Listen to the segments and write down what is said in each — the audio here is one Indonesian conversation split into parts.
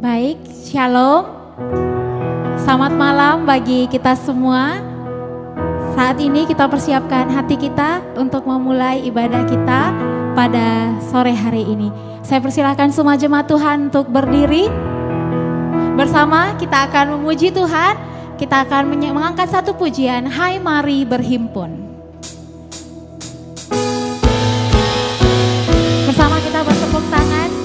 Baik, shalom. Selamat malam bagi kita semua. Saat ini kita persiapkan hati kita untuk memulai ibadah kita pada sore hari ini. Saya persilahkan semua jemaat Tuhan untuk berdiri. Bersama kita akan memuji Tuhan. Kita akan mengangkat satu pujian, Hai Mari Berhimpun. Bersama kita bertepuk tangan.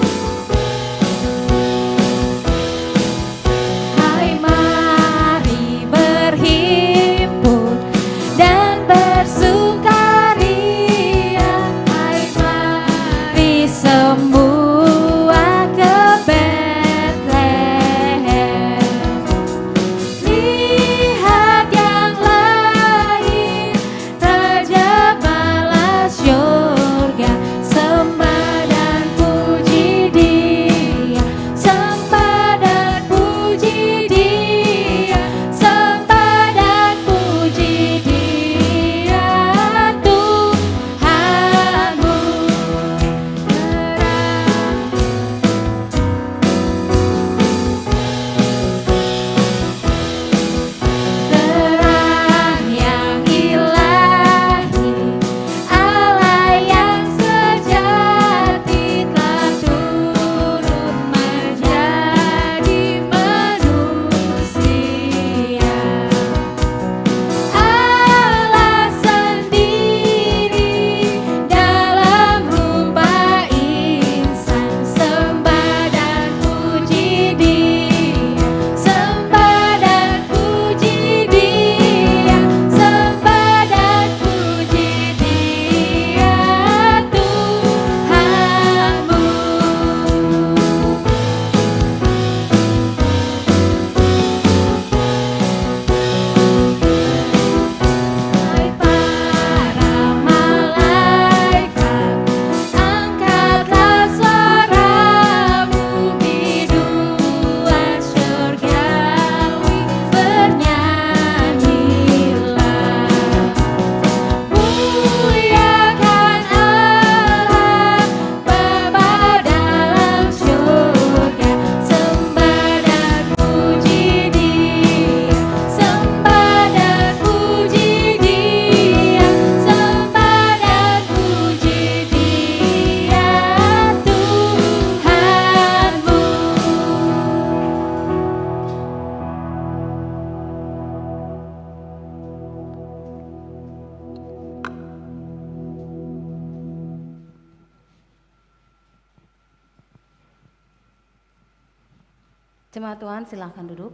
Jemaat Tuhan, silahkan duduk.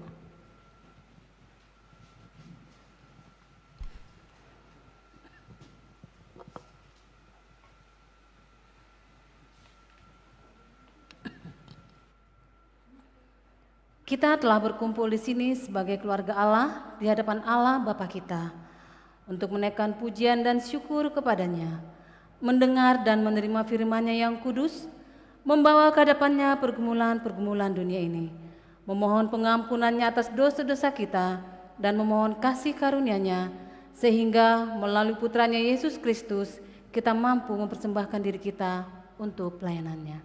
Kita telah berkumpul di sini sebagai keluarga Allah di hadapan Allah Bapa kita untuk menaikkan pujian dan syukur kepadanya, mendengar dan menerima firman-Nya yang kudus, membawa ke hadapannya pergumulan-pergumulan dunia ini, memohon pengampunannya atas dosa-dosa kita dan memohon kasih karunia-Nya sehingga melalui putranya Yesus Kristus kita mampu mempersembahkan diri kita untuk pelayanan-Nya.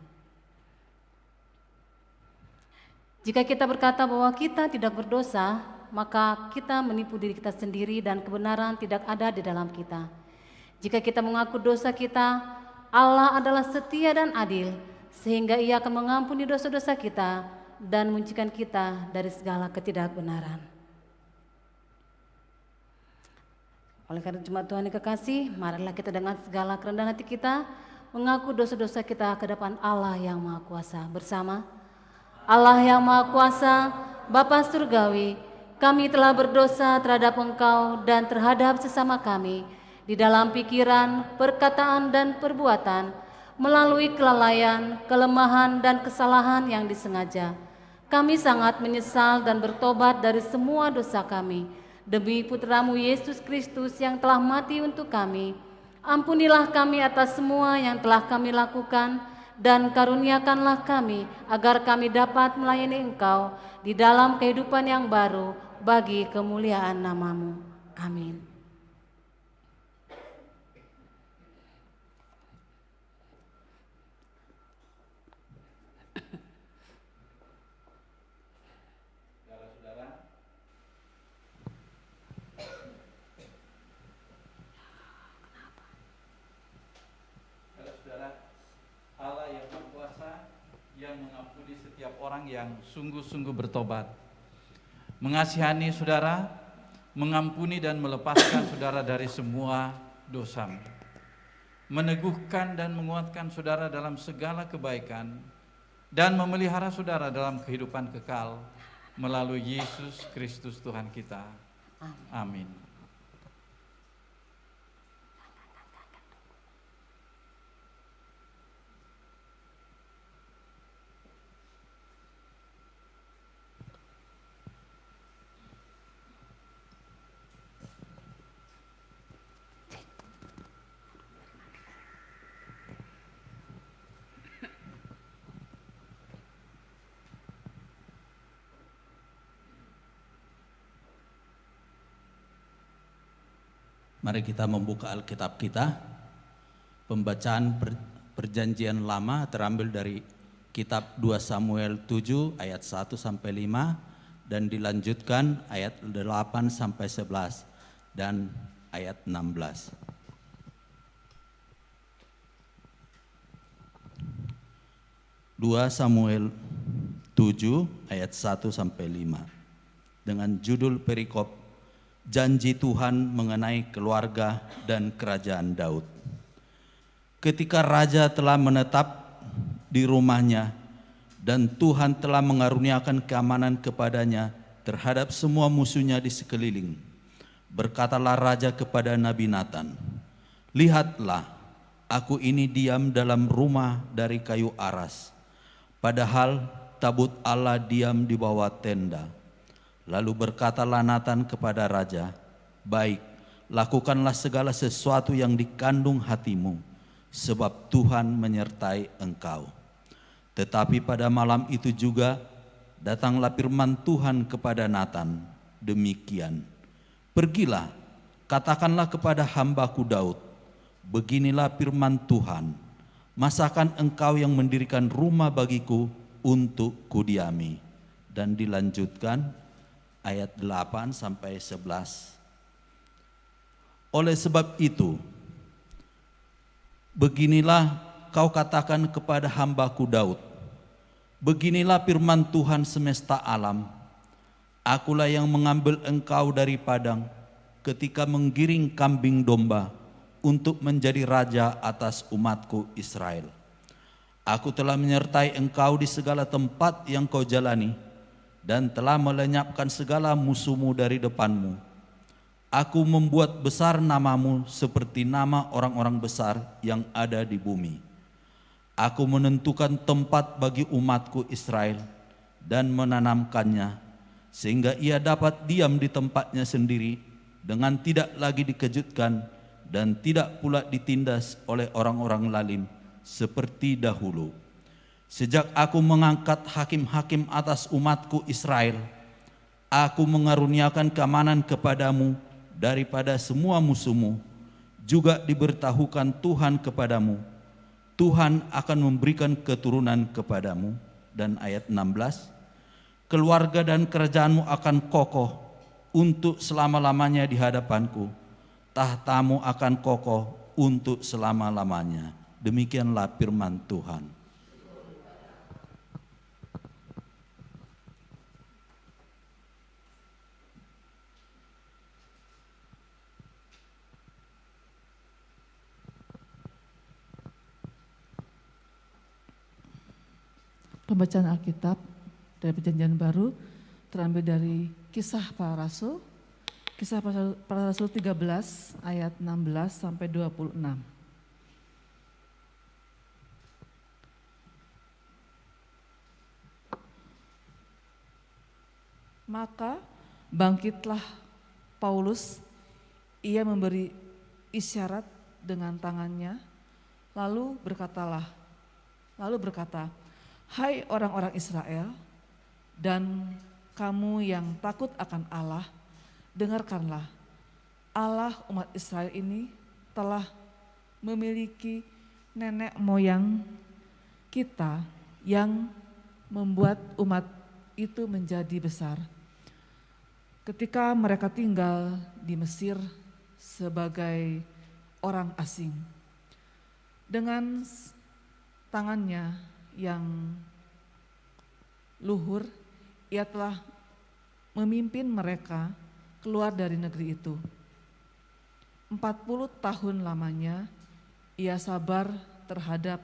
Jika kita berkata bahwa kita tidak berdosa, maka kita menipu diri kita sendiri dan kebenaran tidak ada di dalam kita. Jika kita mengaku dosa kita, Allah adalah setia dan adil sehingga Ia akan mengampuni dosa-dosa kita dan menyucikan kita dari segala ketidakbenaran. Oleh karena jemaat Tuhan yang kekasih, marilah kita dengan segala kerendahan hati kita mengaku dosa-dosa kita ke depan Allah yang Maha Kuasa bersama. Allah yang Maha Kuasa, Bapa Surgawi, kami telah berdosa terhadap Engkau dan terhadap sesama kami di dalam pikiran, perkataan, dan perbuatan melalui kelalaian, kelemahan, dan kesalahan yang disengaja. Kami sangat menyesal dan bertobat dari semua dosa kami. Demi Putramu Yesus Kristus yang telah mati untuk kami, ampunilah kami atas semua yang telah kami lakukan dan karuniakanlah kami agar kami dapat melayani Engkau di dalam kehidupan yang baru bagi kemuliaan nama-Mu. Amin. di setiap orang yang sungguh-sungguh bertobat, mengasihani saudara, mengampuni dan melepaskan saudara dari semua dosa, meneguhkan dan menguatkan saudara dalam segala kebaikan, dan memelihara saudara dalam kehidupan kekal melalui Yesus Kristus Tuhan kita. Amin. Mari kita membuka Alkitab kita. Pembacaan perjanjian lama terambil dari kitab 2 Samuel 7 ayat 1 sampai 5 dan dilanjutkan ayat 8 sampai 11 dan ayat 16. Dua Samuel 7 ayat 1 sampai 5 dengan judul perikop Janji Tuhan mengenai keluarga dan kerajaan Daud. Ketika raja telah menetap di rumahnya dan Tuhan telah mengaruniakan keamanan kepadanya terhadap semua musuhnya di sekeliling, berkatalah raja kepada Nabi Nathan, "Lihatlah, aku ini diam dalam rumah dari kayu aras, padahal tabut Allah diam di bawah tenda." Lalu berkatalah Nathan kepada raja, "Baik, lakukanlah segala sesuatu yang dikandung hatimu, sebab Tuhan menyertai engkau." Tetapi pada malam itu juga datanglah firman Tuhan kepada Nathan, demikian, "Pergilah, katakanlah kepada hambaku Daud, beginilah firman Tuhan, masakan engkau yang mendirikan rumah bagiku untuk kudiami." Dan dilanjutkan ayat 8 sampai 11. Oleh sebab itu, beginilah kau katakan kepada hambaku Daud, beginilah firman Tuhan semesta alam, akulah yang mengambil engkau dari padang ketika menggiring kambing domba untuk menjadi raja atas umatku Israel. Aku telah menyertai engkau di segala tempat yang kau jalani, dan telah melenyapkan segala musuhmu dari depanmu. Aku membuat besar namamu seperti nama orang-orang besar yang ada di bumi. Aku menentukan tempat bagi umatku Israel dan menanamkannya, sehingga ia dapat diam di tempatnya sendiri dengan tidak lagi dikejutkan dan tidak pula ditindas oleh orang-orang lalim seperti dahulu. Sejak aku mengangkat hakim-hakim atas umatku Israel, aku mengaruniakan keamanan kepadamu daripada semua musuhmu. Juga diberitahukan Tuhan kepadamu, Tuhan akan memberikan keturunan kepadamu. Dan ayat 16, keluarga dan kerajaanmu akan kokoh untuk selama-lamanya di hadapanku. Tahtamu akan kokoh untuk selama-lamanya. Demikianlah firman Tuhan. Pembacaan Alkitab dari Perjanjian Baru terambil dari Kisah Para Rasul, Kisah Para Rasul 13 ayat 16 sampai 26. Maka bangkitlah Paulus, ia memberi isyarat dengan tangannya, lalu berkata, "Hai orang-orang Israel dan kamu yang takut akan Allah, dengarkanlah. Allah umat Israel ini telah memiliki nenek moyang kita yang membuat umat itu menjadi besar. Ketika mereka tinggal di Mesir sebagai orang asing, dengan tangannya yang luhur, ia telah memimpin mereka keluar dari negeri itu. 40 tahun lamanya ia sabar terhadap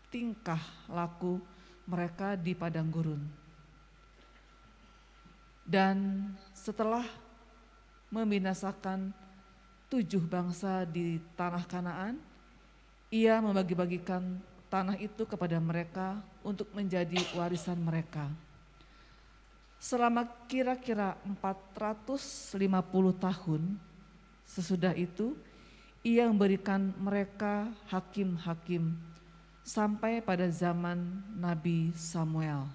tingkah laku mereka di padang gurun. Dan setelah membinasakan 7 bangsa di tanah Kanaan, ia membagi-bagikan tanah itu kepada mereka untuk menjadi warisan mereka. Selama kira-kira 450 tahun sesudah itu, ia memberikan mereka hakim-hakim sampai pada zaman Nabi Samuel.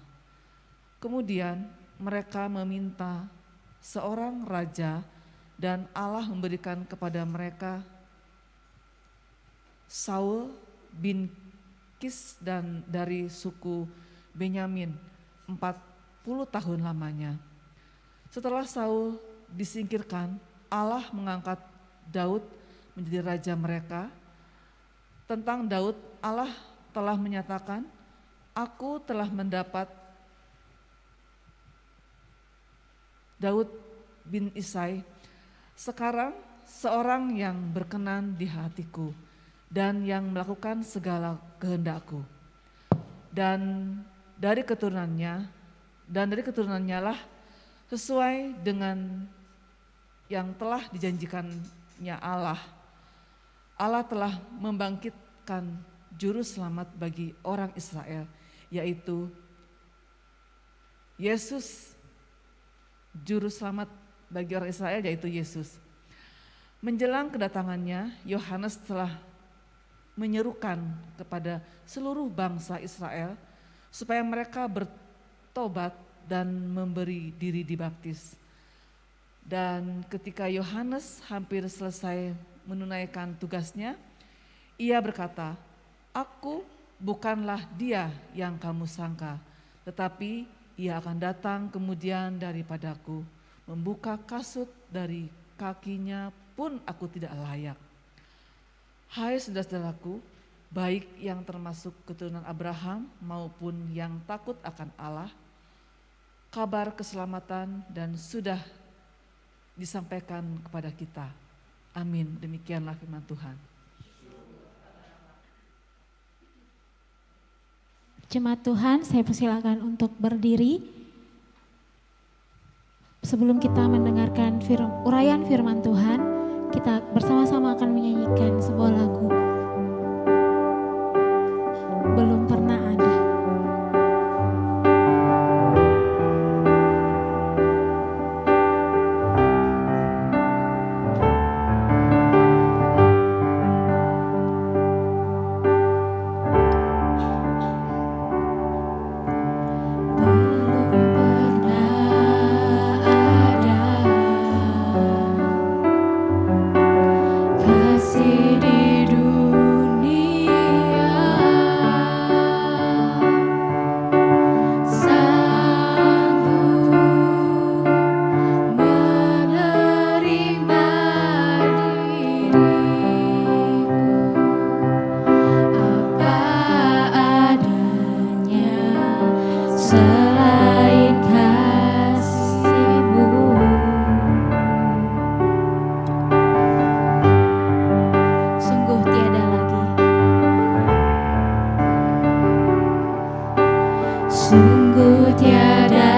Kemudian mereka meminta seorang raja dan Allah memberikan kepada mereka Saul bin Kis dan dari suku Benyamin 40 tahun lamanya. Setelah Saul disingkirkan, Allah mengangkat Daud menjadi raja mereka. Tentang Daud, Allah telah menyatakan, "Aku telah mendapat Daud bin Isai, sekarang seorang yang berkenan di hatiku dan yang melakukan segala kehendakku. Dan dari keturunannya lah sesuai dengan yang telah dijanjikannya Allah telah membangkitkan juru selamat bagi orang Israel, yaitu Yesus. Juru selamat bagi orang Israel yaitu Yesus. Menjelang kedatangannya, Yohanes telah menyerukan kepada seluruh bangsa Israel supaya mereka bertobat dan memberi diri dibaptis. Dan ketika Yohanes hampir selesai menunaikan tugasnya, ia berkata, "Aku bukanlah dia yang kamu sangka, tetapi ia akan datang kemudian daripadaku, membuka kasut dari kakinya pun aku tidak layak." Hai saudara-saudaraku, baik yang termasuk keturunan Abraham maupun yang takut akan Allah, kabar keselamatan dan sudah disampaikan kepada kita. Amin. Demikianlah firman Tuhan. Jemaat Tuhan, saya persilakan untuk berdiri. Sebelum kita mendengarkan uraian firman Tuhan, kita bersama-sama akan menyanyikan sebuah lagu. Belum pernah ada. Tiada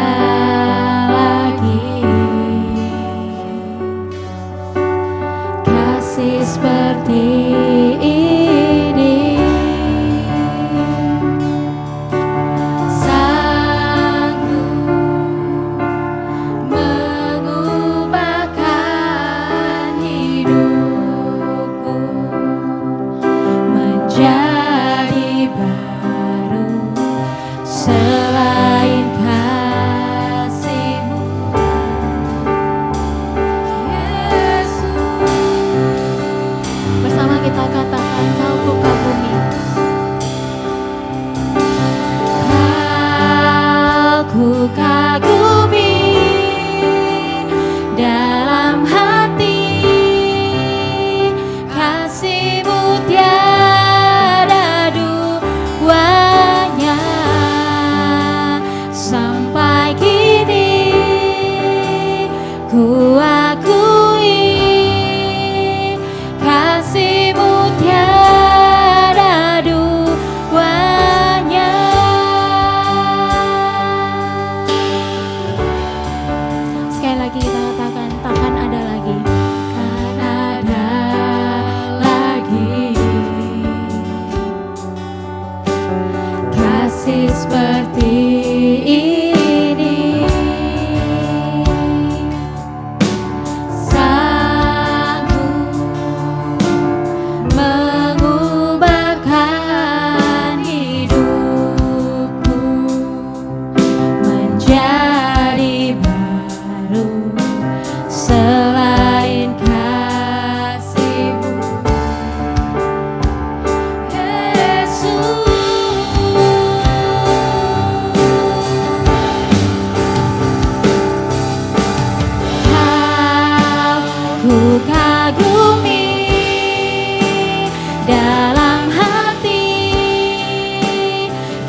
dalam hati,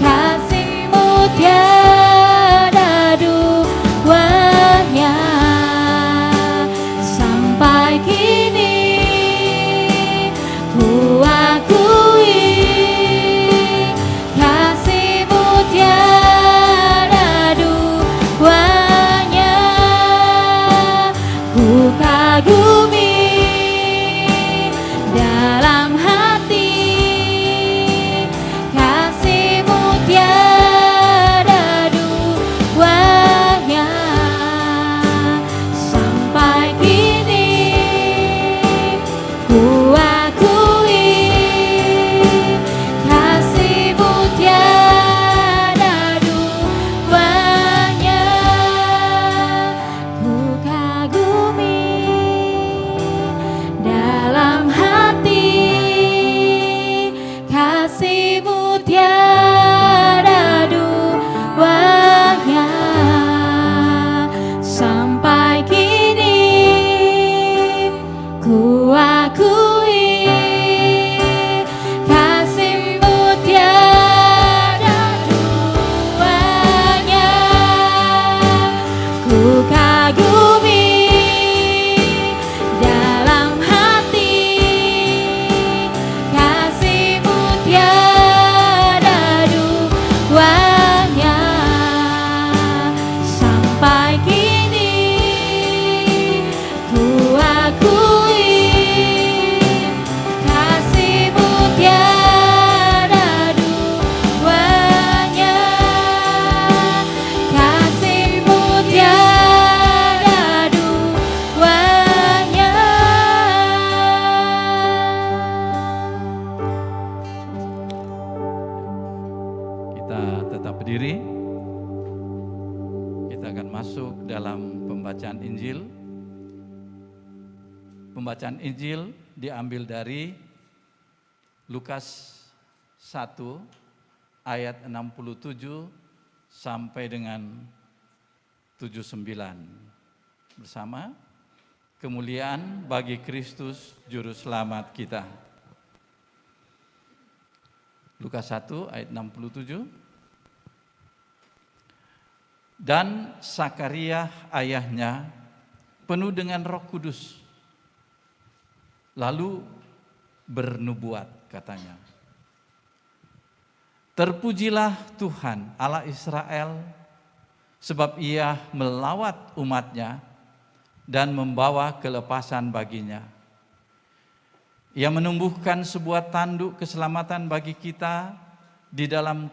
kasih-Mu tiada duanya. Sampai kini ku akui, kasih-Mu tiada duanya. Ku kagumi dalam hati, kasih-Mu tiada duanya. Sampai kini ku akui, kasih-Mu tiada duanya. Ku kagumi dalam hati, kasih-Mu tiada duanya. Sampai kini ku akui, kasih-Mu tiada duanya. Ku kagumi dalam hati, kasih-Mu tiada duanya. Sampai kini ku akui, kasih-Mu tiada duanya. Kasih-Mu tiada duanya. Kita tetap berdiri. Kita akan masuk dalam pembacaan Injil. Pembacaan Injil diambil dari Lukas 1 ayat 67 sampai dengan 79. Bersama, kemuliaan bagi Kristus Juru Selamat kita. Lukas 1 ayat 67. Dan Sakaria ayahnya penuh dengan Roh Kudus, lalu bernubuat, katanya. Terpujilah Tuhan Allah Israel, sebab Ia melawat umatnya dan membawa kelepasan baginya. Ia menumbuhkan sebuah tanduk keselamatan bagi kita di dalam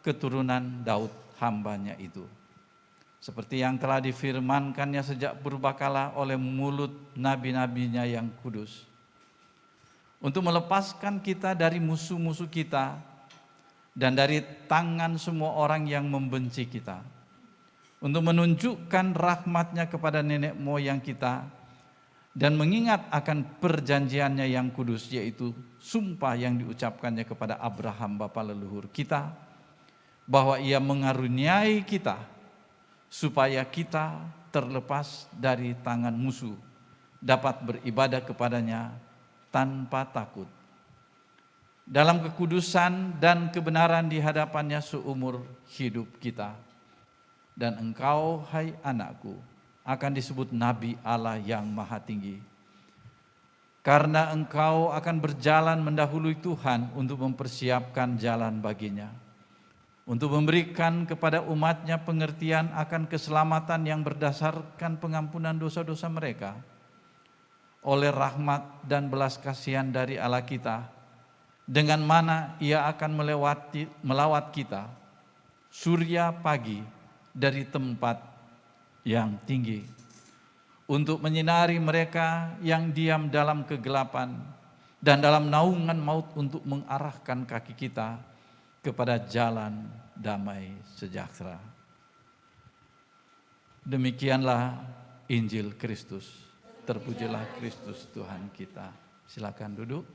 keturunan Daud, hambanya itu. Seperti yang telah difirmankannya sejak purbakala oleh mulut nabi-nabinya yang kudus. Untuk melepaskan kita dari musuh-musuh kita dan dari tangan semua orang yang membenci kita. Untuk menunjukkan rahmat-Nya kepada nenek moyang kita dan mengingat akan perjanjiannya yang kudus, yaitu sumpah yang diucapkannya kepada Abraham bapa leluhur kita, bahwa Ia mengaruniai kita supaya kita terlepas dari tangan musuh, dapat beribadah kepadanya tanpa takut, dalam kekudusan dan kebenaran di hadapannya seumur hidup kita. Dan engkau, hai anakku, akan disebut Nabi Allah yang Maha Tinggi, karena engkau akan berjalan mendahului Tuhan untuk mempersiapkan jalan baginya, untuk memberikan kepada umatnya pengertian akan keselamatan yang berdasarkan pengampunan dosa-dosa mereka, oleh rahmat dan belas kasihan dari Allah kita, dengan mana Ia akan melawat kita, surya pagi dari tempat yang tinggi, untuk menyinari mereka yang diam dalam kegelapan dan dalam naungan maut, untuk mengarahkan kaki kita kepada jalan damai sejahtera. Demikianlah Injil Kristus. Terpujilah Kristus Tuhan kita. Silakan duduk.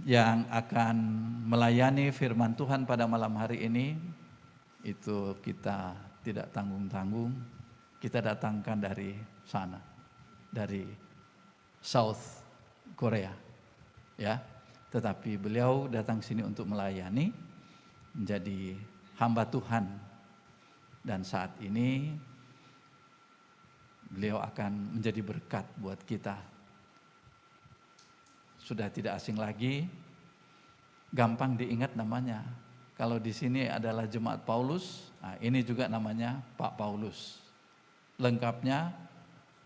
yang akan melayani firman Tuhan pada malam hari ini, itu kita tidak tanggung-tanggung, kita datangkan dari sana, dari South Korea, ya. Tetapi beliau datang sini untuk melayani, menjadi hamba Tuhan, dan saat ini beliau akan menjadi berkat buat kita. Sudah tidak asing lagi, gampang diingat namanya. Kalau di sini adalah Jemaat Paulus, nah ini juga namanya Pak Paulus. Lengkapnya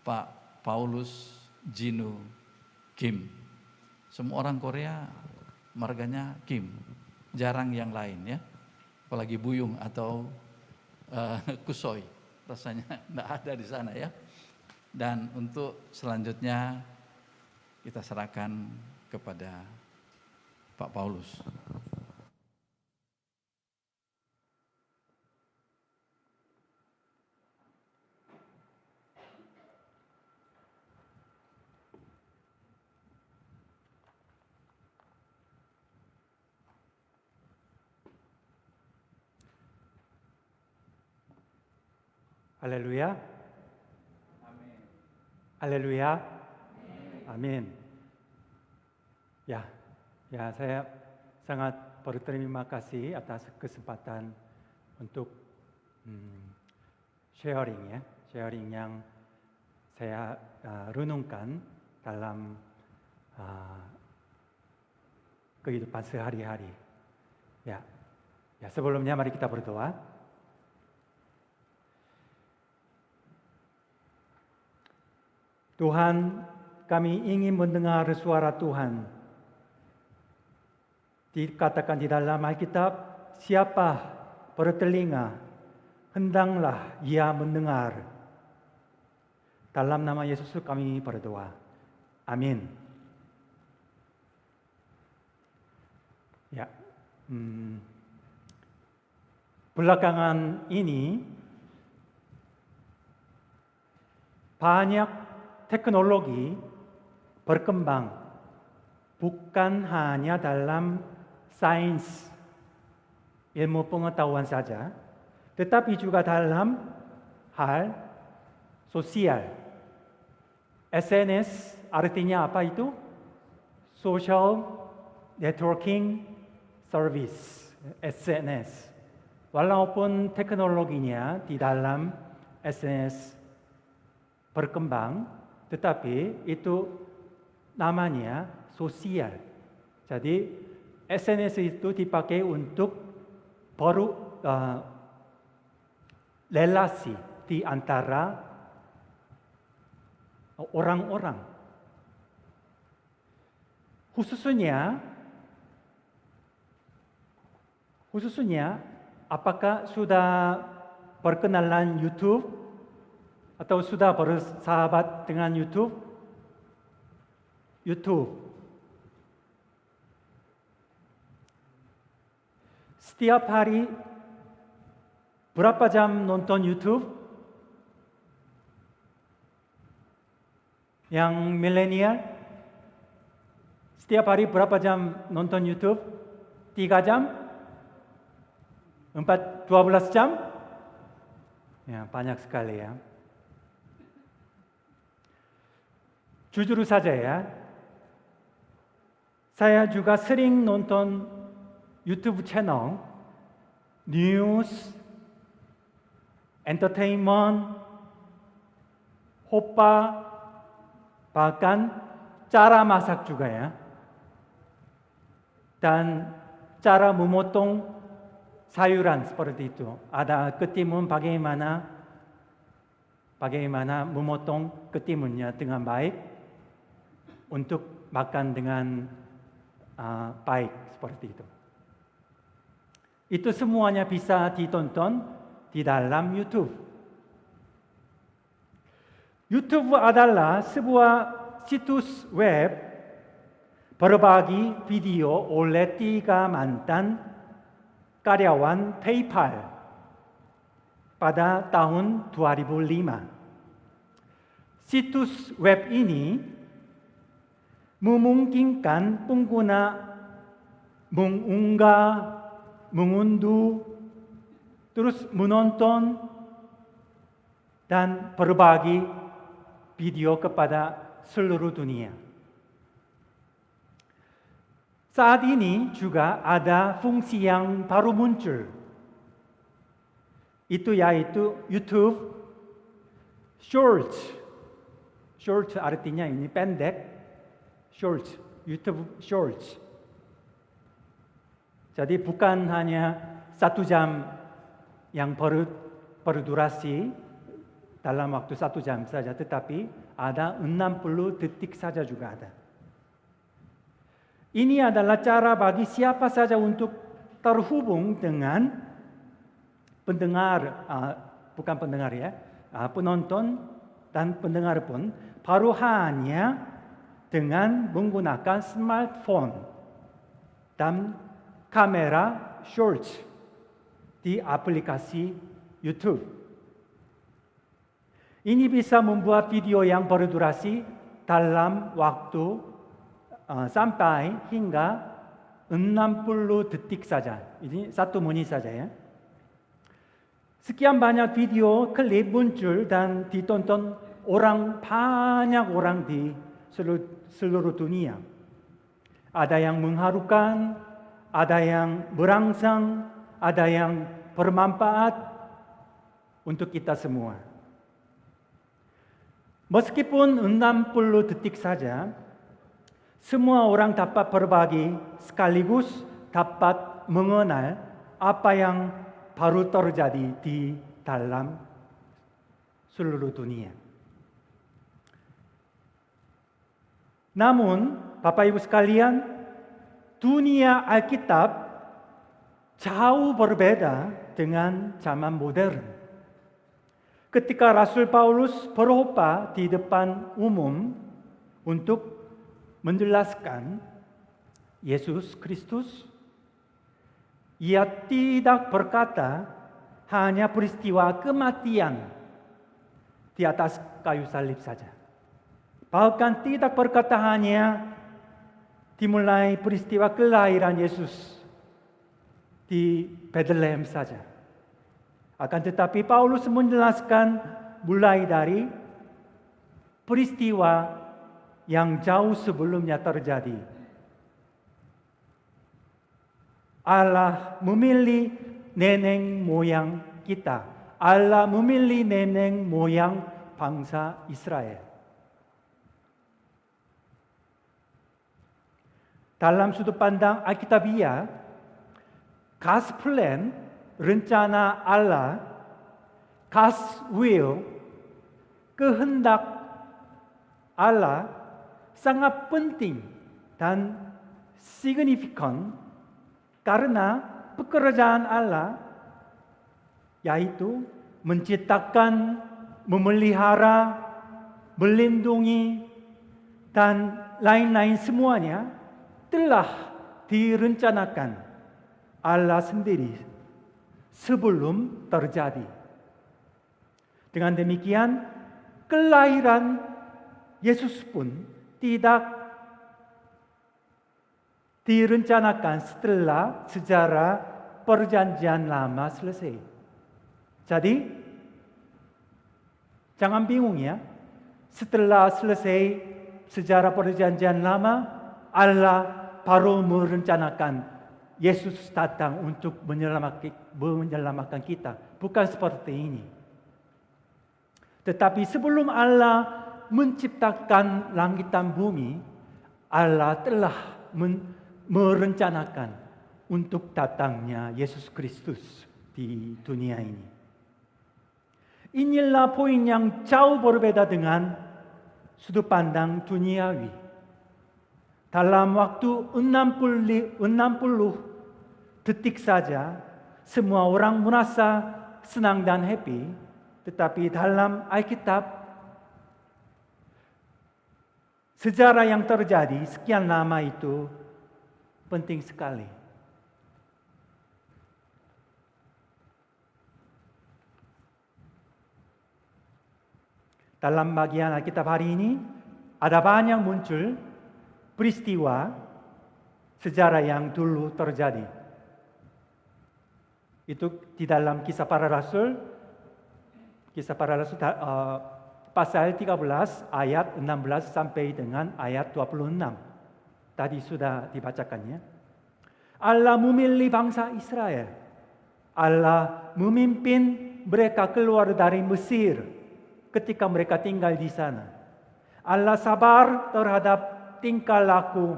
Pak Paulus Jinu Kim. Semua orang Korea marganya Kim, jarang yang lain ya. Apalagi Buyung atau Kusoi, rasanya tidak ada di sana ya. Dan untuk selanjutnya kita serahkan kepada Pak Paulus. Haleluya. Haleluya. Amin. Ya, saya sangat berterima kasih atas kesempatan untuk sharing yang saya renungkan dalam kehidupan sehari-hari. Ya, sebelumnya mari kita berdoa. Tuhan, kami ingin mendengar suara Tuhan. Dikatakan di dalam Alkitab, siapa bertelinga, hendaklah ia mendengar. Dalam nama Yesus kami berdoa. Amin. Ya, belakangan ini banyak teknologi berkembang bukan hanya dalam sains, ilmu pengetahuan saja, tetapi juga dalam hal sosial. SNS artinya apa itu? Social Networking Service, SNS. Walaupun teknologinya di dalam SNS berkembang, tetapi itu namanya sosial. Jadi SNS itu dipakai untuk relasi di antara orang-orang. Khususnya apakah sudah berkenalan YouTube atau sudah bersahabat dengan YouTube? Setiap hari berapa jam nonton YouTube? Yang milenial, setiap hari berapa jam nonton YouTube? 3 jam? 12 jam? Ya, banyak sekali ya. Jujur saja ya, saya juga sering nonton YouTube channel, news, entertainment, hopa, bahkan cara masak juga ya. Dan cara memotong sayuran seperti itu. Ada ketimun bagaimana memotong ketimunnya dengan baik untuk makan dengan baik seperti itu. Itu semuanya bisa ditonton di dalam YouTube. YouTube adalah sebuah situs web berbagi video oleh 3 mantan karyawan PayPal pada tahun 2005. Situs web ini memungkinkan pengguna mengunggah, mengunduh, terus menonton dan berbagi video kepada seluruh dunia. Saat ini juga ada fungsi yang baru muncul. Itu yaitu YouTube Shorts. Shorts artinya ini pendek. Shorts, YouTube Shorts. Jadi bukan hanya 1 jam yang berdurasi dalam waktu 1 jam saja, tetapi ada 60 detik saja juga ada. Ini adalah cara bagi siapa saja untuk terhubung dengan pendengar, bukan pendengar ya, penonton dan pendengar pun baru hanya dengan menggunakan smartphone dan kamera shorts di aplikasi YouTube. Ini bisa membuat video yang berdurasi dalam waktu sampai hingga 60 detik saja. Ini 1 menit saja ya. Sekian banyak video klip muncul dan ditonton banyak orang di seluruh dunia. Ada yang mengharukan, ada yang merangsang, ada yang bermanfaat untuk kita semua. Meskipun 60 detik saja, semua orang dapat berbagi sekaligus dapat mengenal apa yang baru terjadi di dalam seluruh dunia. Namun, Bapak Ibu sekalian, dunia Alkitab jauh berbeda dengan zaman modern. Ketika Rasul Paulus berkhotbah di depan umum untuk menjelaskan Yesus Kristus, ia tidak berkata hanya peristiwa kematian di atas kayu salib saja. Bahkan tidak berkata hanya dimulai peristiwa kelahiran Yesus di Bethlehem saja. Akan tetapi Paulus menjelaskan mulai dari peristiwa yang jauh sebelumnya terjadi. Allah memilih nenek moyang kita. Allah memilih nenek moyang bangsa Israel. Dalam sudut pandang Alkitabiah, God's plan, rencana Allah, God's will, kehendak Allah sangat penting dan signifikan karena pekerjaan Allah yaitu menciptakan, memelihara, melindungi dan lain-lain semuanya telah direncanakan Allah sendiri sebelum terjadi. Dengan demikian, kelahiran Yesus pun tidak direncanakan setelah sejarah Perjanjian Lama selesai. Jadi, jangan bingung ya. Setelah selesai sejarah Perjanjian Lama, Allah baru merencanakan Yesus datang untuk menyelamatkan kita. Bukan seperti ini. Tetapi sebelum Allah menciptakan langit dan bumi, Allah telah merencanakan untuk datangnya Yesus Kristus di dunia ini. Inilah poin yang jauh berbeda dengan sudut pandang duniawi. Dalam waktu 60 detik saja, semua orang merasa senang dan happy. Tetapi dalam Alkitab, sejarah yang terjadi sekian lama itu penting sekali. Dalam bagian Alkitab hari ini, ada banyak muncul peristiwa sejarah yang dulu terjadi. Itu di dalam Kisah Para Rasul pasal 13 ayat 16 sampai dengan ayat 26. Tadi sudah dibacakannya. Allah memilih bangsa Israel. Allah memimpin mereka keluar dari Mesir ketika mereka tinggal di sana. Allah sabar terhadap tingkah laku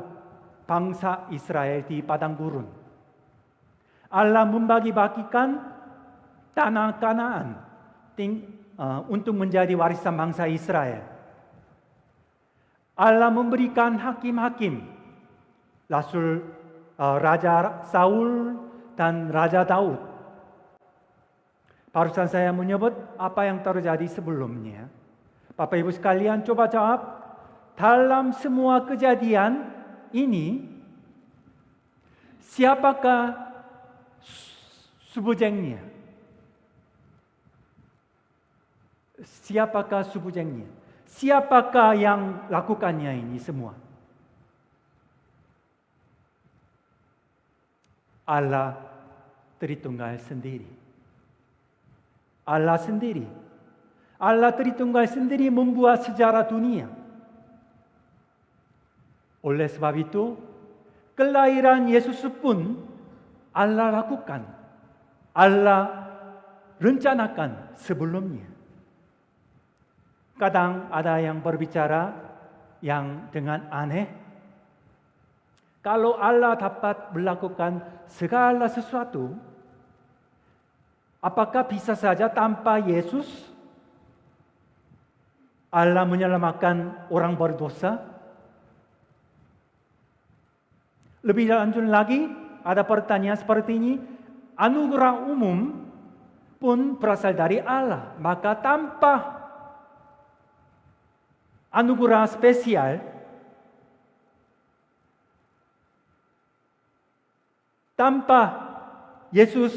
bangsa Israel di padang gurun. Allah membagi-bagikan tanah Kanaan untuk menjadi warisan bangsa Israel. Allah memberikan hakim-hakim, Raja Saul dan Raja Daud. Barusan saya menyebut apa yang terjadi sebelumnya. Bapak Ibu sekalian, coba jawab. Dalam semua kejadian ini, siapakah subjeknya? Siapakah subjeknya? Siapakah yang lakukannya ini semua? Allah Tritunggal sendiri. Allah sendiri. Allah Tritunggal sendiri membuat sejarah dunia. Oleh sebab itu, kelahiran Yesus pun Allah lakukan. Allah rencanakan sebelumnya. Kadang ada yang berbicara yang dengan aneh. Kalau Allah dapat melakukan segala sesuatu, apakah bisa saja tanpa Yesus Allah menyelamatkan orang berdosa? Lebih lanjut lagi, ada pertanyaan seperti ini. Anugerah umum pun berasal dari Allah. Maka tanpa anugerah spesial, tanpa Yesus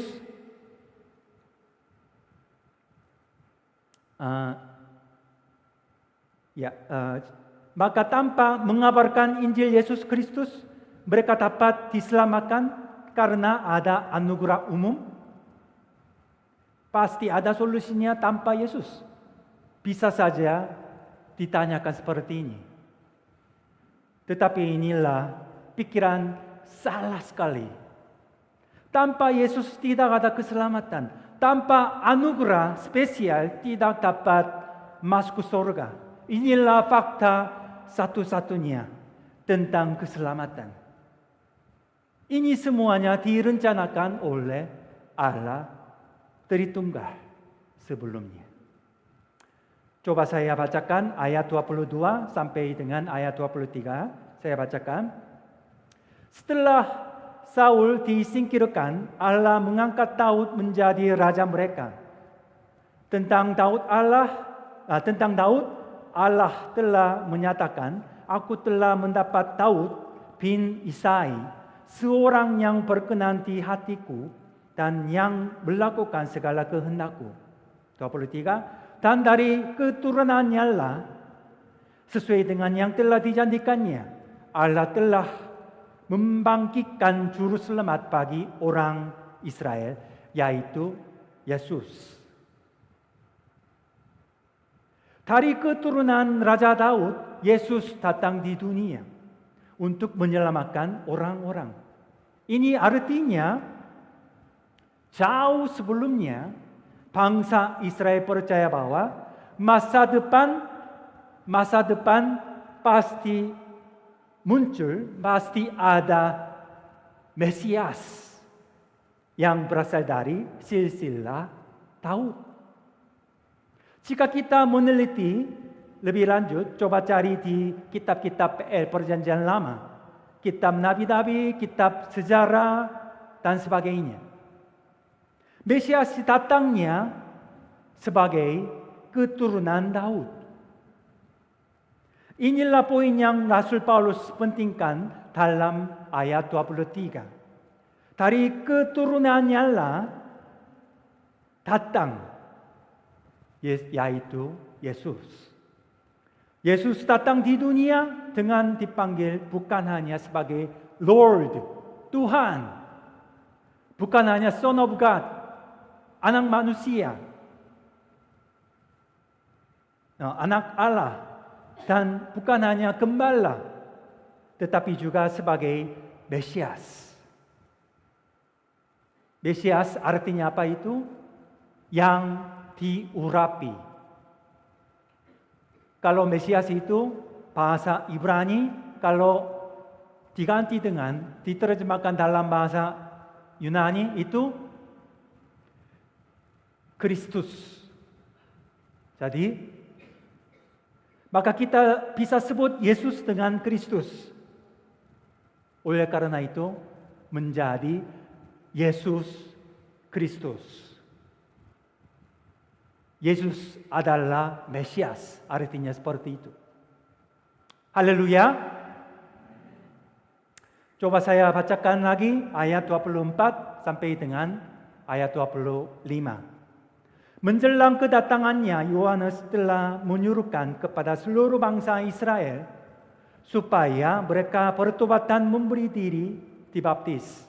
maka tanpa mengabarkan Injil Yesus Kristus, mereka dapat diselamatkan karena ada anugerah umum. Pasti ada solusinya tanpa Yesus. Bisa saja ditanyakan seperti ini. Tetapi inilah pikiran salah sekali. Tanpa Yesus tidak ada keselamatan. Tanpa anugerah spesial tidak dapat masuk ke surga. Inilah fakta satu-satunya tentang keselamatan. Ini semuanya direncanakan oleh Allah Tritunggal sebelumnya. Coba saya bacakan ayat 22 sampai dengan ayat 23. Saya bacakan. Setelah Saul disingkirkan, Allah mengangkat Daud menjadi raja mereka. Tentang Daud, Allah telah menyatakan, aku telah mendapat Daud bin Isai, seorang yang berkenan di hatiku dan yang melakukan segala kehendakku. 23. Dan dari keturunannya lah, sesuai dengan yang telah dijanjikannya, Allah telah membangkitkan juru selamat bagi orang Israel, yaitu Yesus. Dari keturunan Raja Daud, Yesus datang di dunia untuk menyelamatkan orang-orang. Ini artinya jauh sebelumnya bangsa Israel percaya bahwa masa depan pasti muncul, pasti ada Mesias yang berasal dari silsilah Daud. Jika kita meneliti lebih lanjut, coba cari di kitab-kitab Perjanjian Lama, kitab Nabi-Nabi, kitab sejarah, dan sebagainya. Mesias datangnya sebagai keturunan Daud. Inilah poin yang Rasul Paulus pentingkan dalam ayat 23. Dari keturunannya lah datang, yaitu Yesus. Yesus datang di dunia dengan dipanggil bukan hanya sebagai Lord, Tuhan. Bukan hanya Son of God, anak manusia, anak Allah, dan bukan hanya gembala, tetapi juga sebagai Mesias. Mesias artinya apa itu? Yang diurapi. Kalau Mesias itu bahasa Ibrani, kalau diganti dengan, diterjemahkan dalam bahasa Yunani itu Kristus. Jadi, maka kita bisa sebut Yesus dengan Kristus. Oleh karena itu, menjadi Yesus Kristus. Yesus adalah Mesias, artinya seperti itu. Haleluya. Coba saya bacakan lagi ayat 24 sampai dengan ayat 25. Menjelang kedatangannya, Yohanes telah menyuruhkan kepada seluruh bangsa Israel supaya mereka bertobat dan memberi diri dibaptis.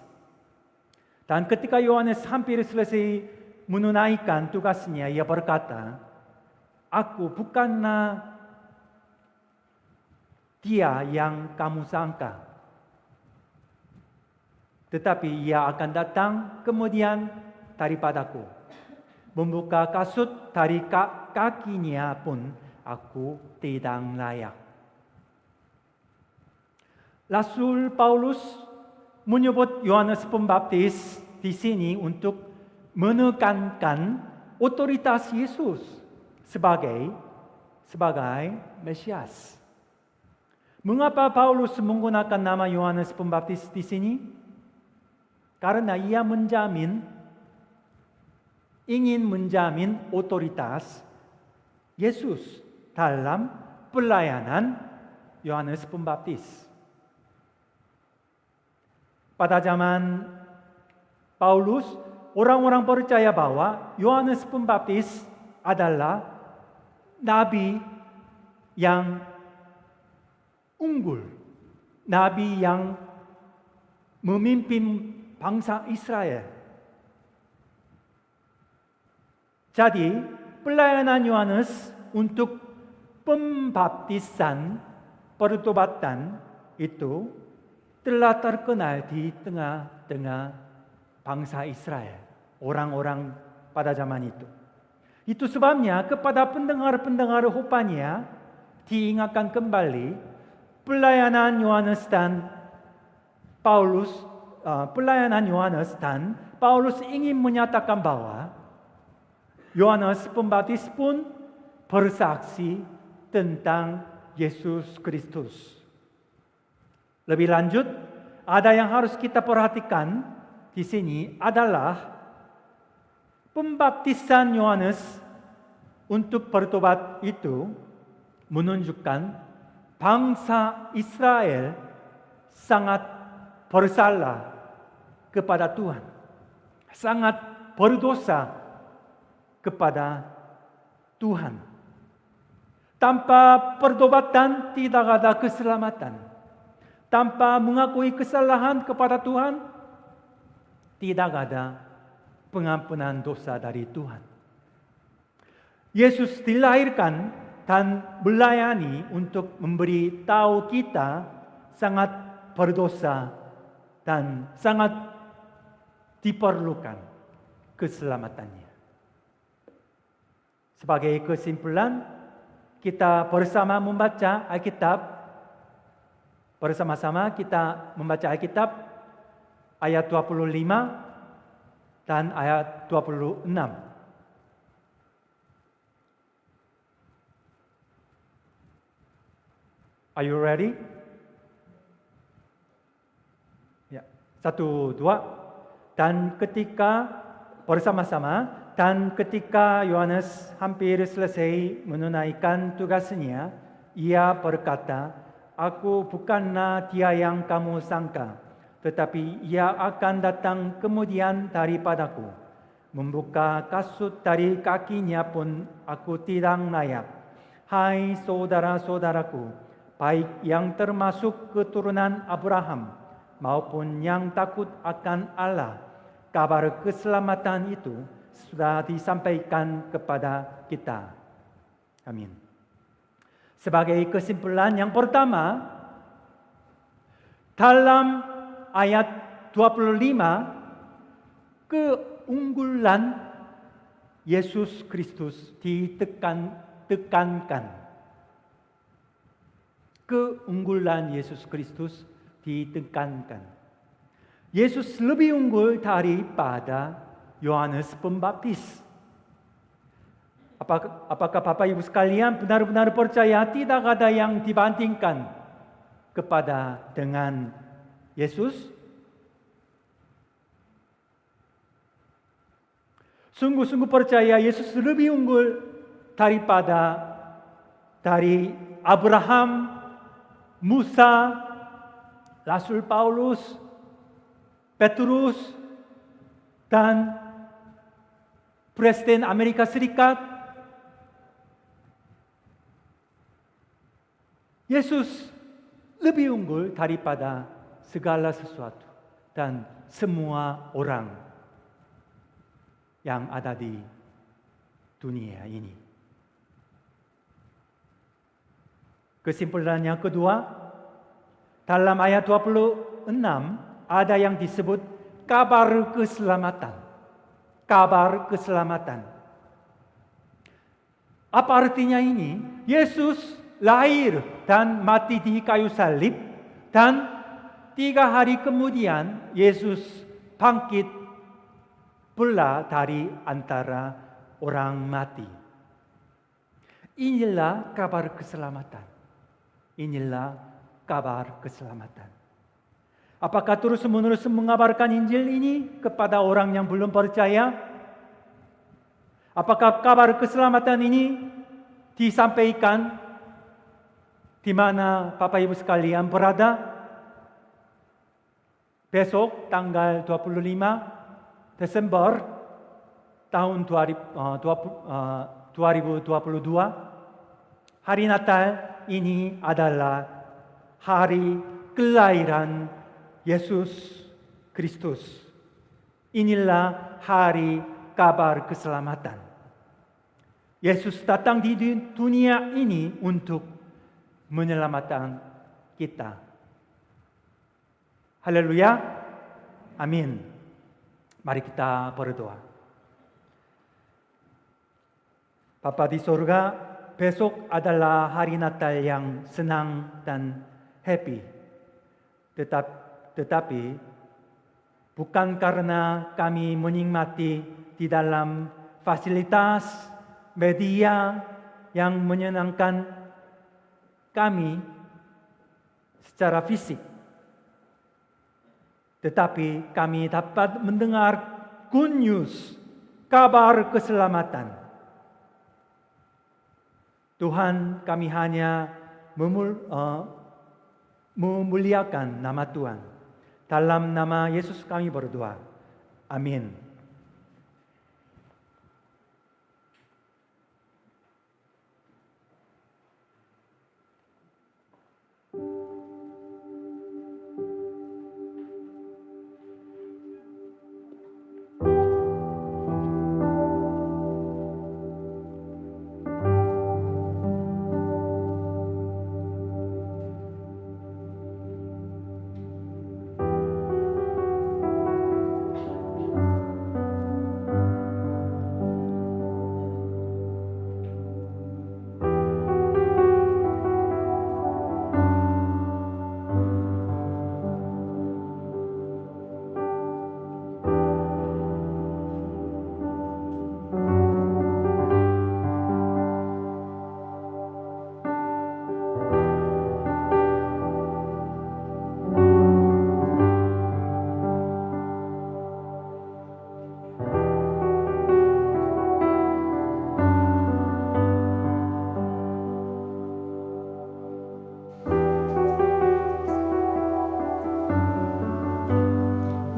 Dan ketika Yohanes hampir selesai menunaikan tugasnya, ia berkata, "Aku bukanlah dia yang kamu sangka, tetapi ia akan datang kemudian daripadaku. Membuka kasut dari kakinya pun aku tidak layak." Rasul Paulus menyebut Yohanes Pembaptis di sini untuk menekankan otoritas Yesus sebagai Mesias. Mengapa Paulus menggunakan nama Yohanes Pembaptis di sini? Karena ia ingin menjamin otoritas Yesus dalam pelayanan Yohanes Pembaptis. Pada zaman Paulus, orang-orang percaya bahwa Yohanes Pembaptis adalah nabi yang unggul, nabi yang memimpin bangsa Israel. Jadi, pelayanan Yohanes untuk pembaptisan, pertobatan itu telah terkenal di tengah-tengah bangsa Israel, orang-orang pada zaman itu. Itu sebabnya kepada pendengar-pendengar rupanya diingatkan kembali pelayanan Yohanes dan Paulus ingin menyatakan bahwa Yohanes Pembaptis pun bersaksi tentang Yesus Kristus. Lebih lanjut, ada yang harus kita perhatikan di sini adalah pembaptisan Yohanes untuk bertobat itu menunjukkan bangsa Israel sangat bersalah kepada Tuhan, sangat berdosa kepada Tuhan. Tanpa pertobatan tidak ada keselamatan. Tanpa mengakui kesalahan kepada Tuhan, tidak ada pengampunan dosa dari Tuhan. Yesus dilahirkan dan melayani untuk memberi tahu kita sangat berdosa dan sangat diperlukan keselamatannya. Sebagai kesimpulan, kita bersama membaca Alkitab. Bersama-sama kita membaca Alkitab ayat 25 dan ayat 26. Are you ready? Ya, 1, 2. Dan ketika bersama-sama, dan ketika Yohanes hampir selesai menunaikan tugasnya, ia berkata, "Aku bukanlah dia yang kamu sangka, tetapi ia akan datang kemudian daripadaku. Membuka kasut dari kakinya pun aku tidak layak. Hai saudara-saudaraku, baik yang termasuk keturunan Abraham, maupun yang takut akan Allah, kabar keselamatan itu sudah disampaikan kepada kita. Amin. Sebagai kesimpulan yang pertama, dalam ayat 25, keunggulan Yesus Kristus ditekankan. Keunggulan Yesus Kristus ditekankan. Yesus lebih unggul daripada Yohanes Pembaptis. Apakah Bapak Ibu sekalian benar-benar percaya tidak ada yang dibandingkan dengan Yesus? Sungguh-sungguh percaya Yesus lebih unggul dari Abraham, Musa, Rasul Paulus, Petrus, dan Presiden Amerika Serikat. Yesus lebih unggul daripada segala sesuatu dan semua orang yang ada di dunia ini. Kesimpulan yang kedua, dalam ayat 26 ada yang disebut kabar keselamatan. Kabar keselamatan. Apa artinya ini? Yesus lahir dan mati di kayu salib, dan 3 hari kemudian Yesus bangkit pula dari antara orang mati. Inilah kabar keselamatan. Inilah kabar keselamatan. Apakah terus-menerus mengabarkan Injil ini kepada orang yang belum percaya? Apakah kabar keselamatan ini disampaikan di mana Bapak Ibu sekalian berada? Besok tanggal 25 Desember tahun 2022, hari Natal ini adalah hari kelahiran Yesus Kristus. Inilah hari kabar keselamatan. Yesus datang di dunia ini untuk menyelamatkan kita. Haleluya. Amin. Mari kita berdoa. Bapa di surga, besok adalah hari Natal yang senang dan happy. Tetapi bukan karena kami menikmati di dalam fasilitas media yang menyenangkan kami secara fisik, tetapi kami dapat mendengar good news, kabar keselamatan. Tuhan, kami hanya memuliakan nama Tuhan. Dalam nama Yesus kami berdoa. Amin.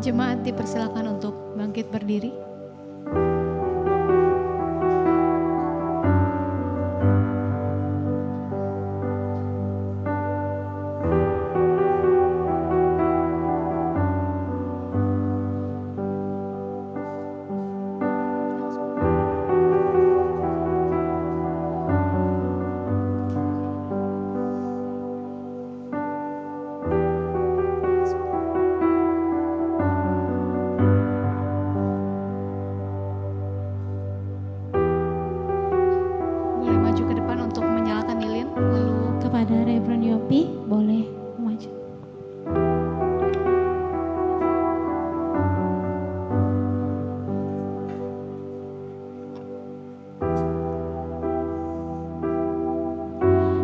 Jemaat dipersilakan untuk bangkit berdiri.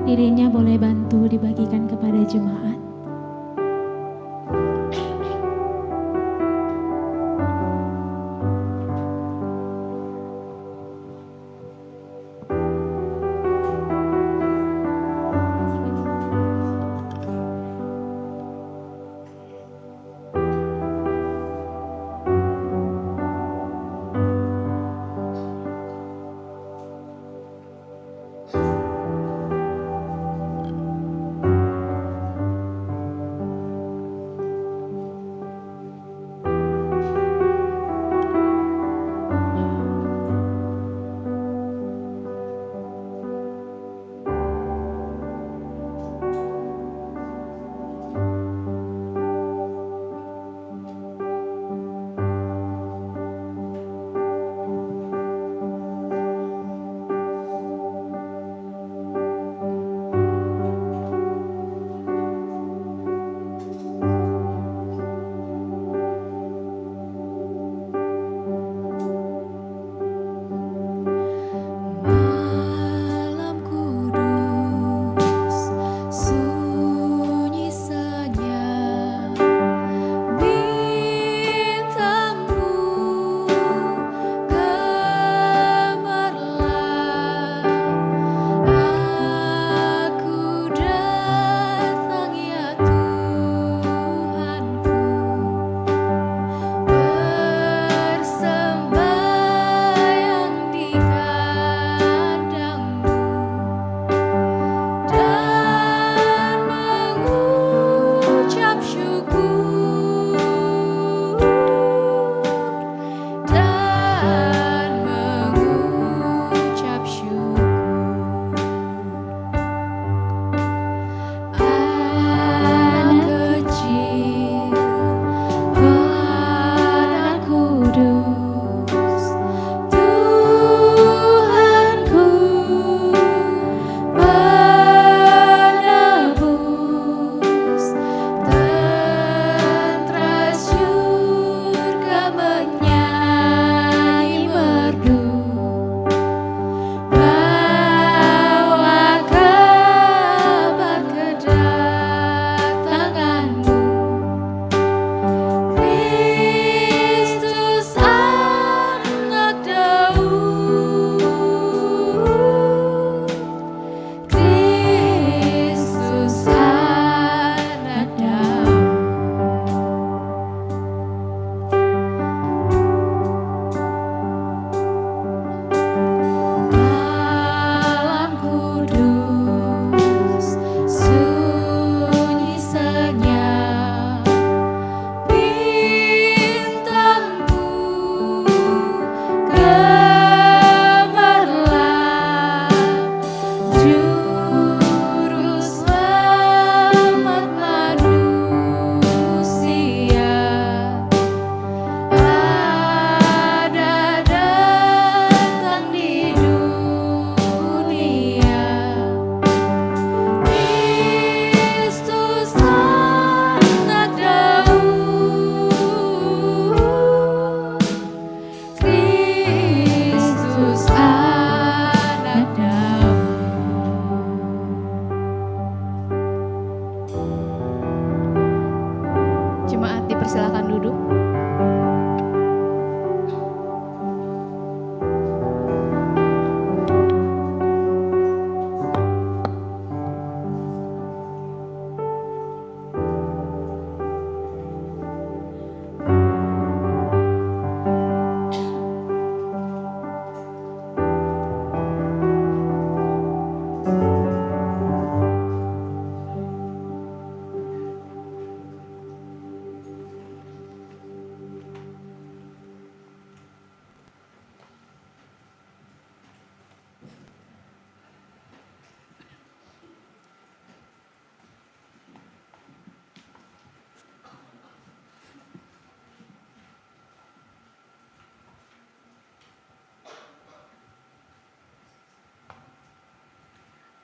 Lilin-nya boleh bantu dibagikan kepada jemaat.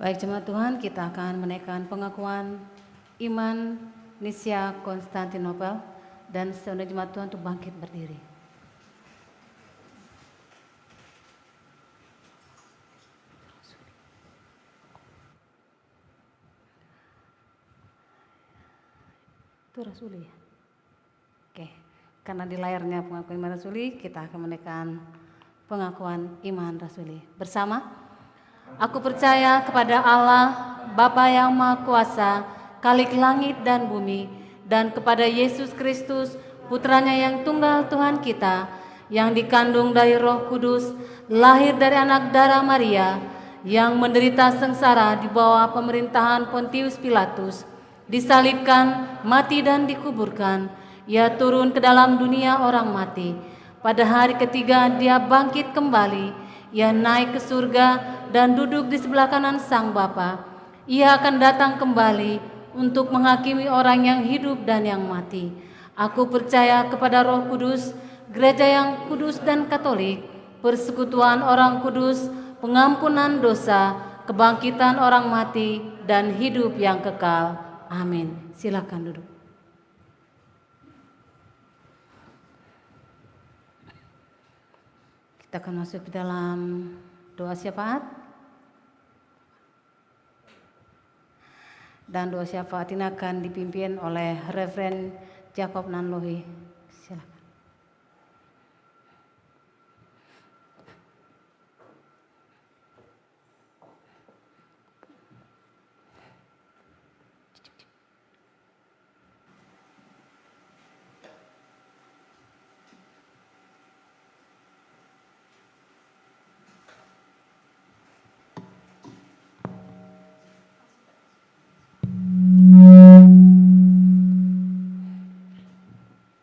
Baik jemaat Tuhan, kita akan menaikkan pengakuan iman Nisya Konstantinopel dan seluruh jemaat Tuhan untuk bangkit berdiri. Itu rasuli ya? Oke, karena di layarnya pengakuan iman rasuli, kita akan menekan pengakuan iman rasuli. Bersama, aku percaya kepada Allah, Bapa yang Maha Kuasa, Khalik langit dan bumi, dan kepada Yesus Kristus, Putranya yang tunggal Tuhan kita, yang dikandung dari Roh Kudus, lahir dari anak darah Maria, yang menderita sengsara di bawah pemerintahan Pontius Pilatus, disalibkan, mati dan dikuburkan. Ia turun ke dalam dunia orang mati. Pada hari ketiga dia bangkit kembali. Ia naik ke surga dan duduk di sebelah kanan Sang Bapa. Ia akan datang kembali untuk menghakimi orang yang hidup dan yang mati. Aku percaya kepada Roh Kudus, gereja yang kudus dan katolik, persekutuan orang kudus, pengampunan dosa, kebangkitan orang mati, dan hidup yang kekal. Amin. Silakan duduk. Kita akan masuk ke dalam doa syafaat. Dan doa syafaat ini akan dipimpin oleh Reverend Jacob Nanlohi. Silakan.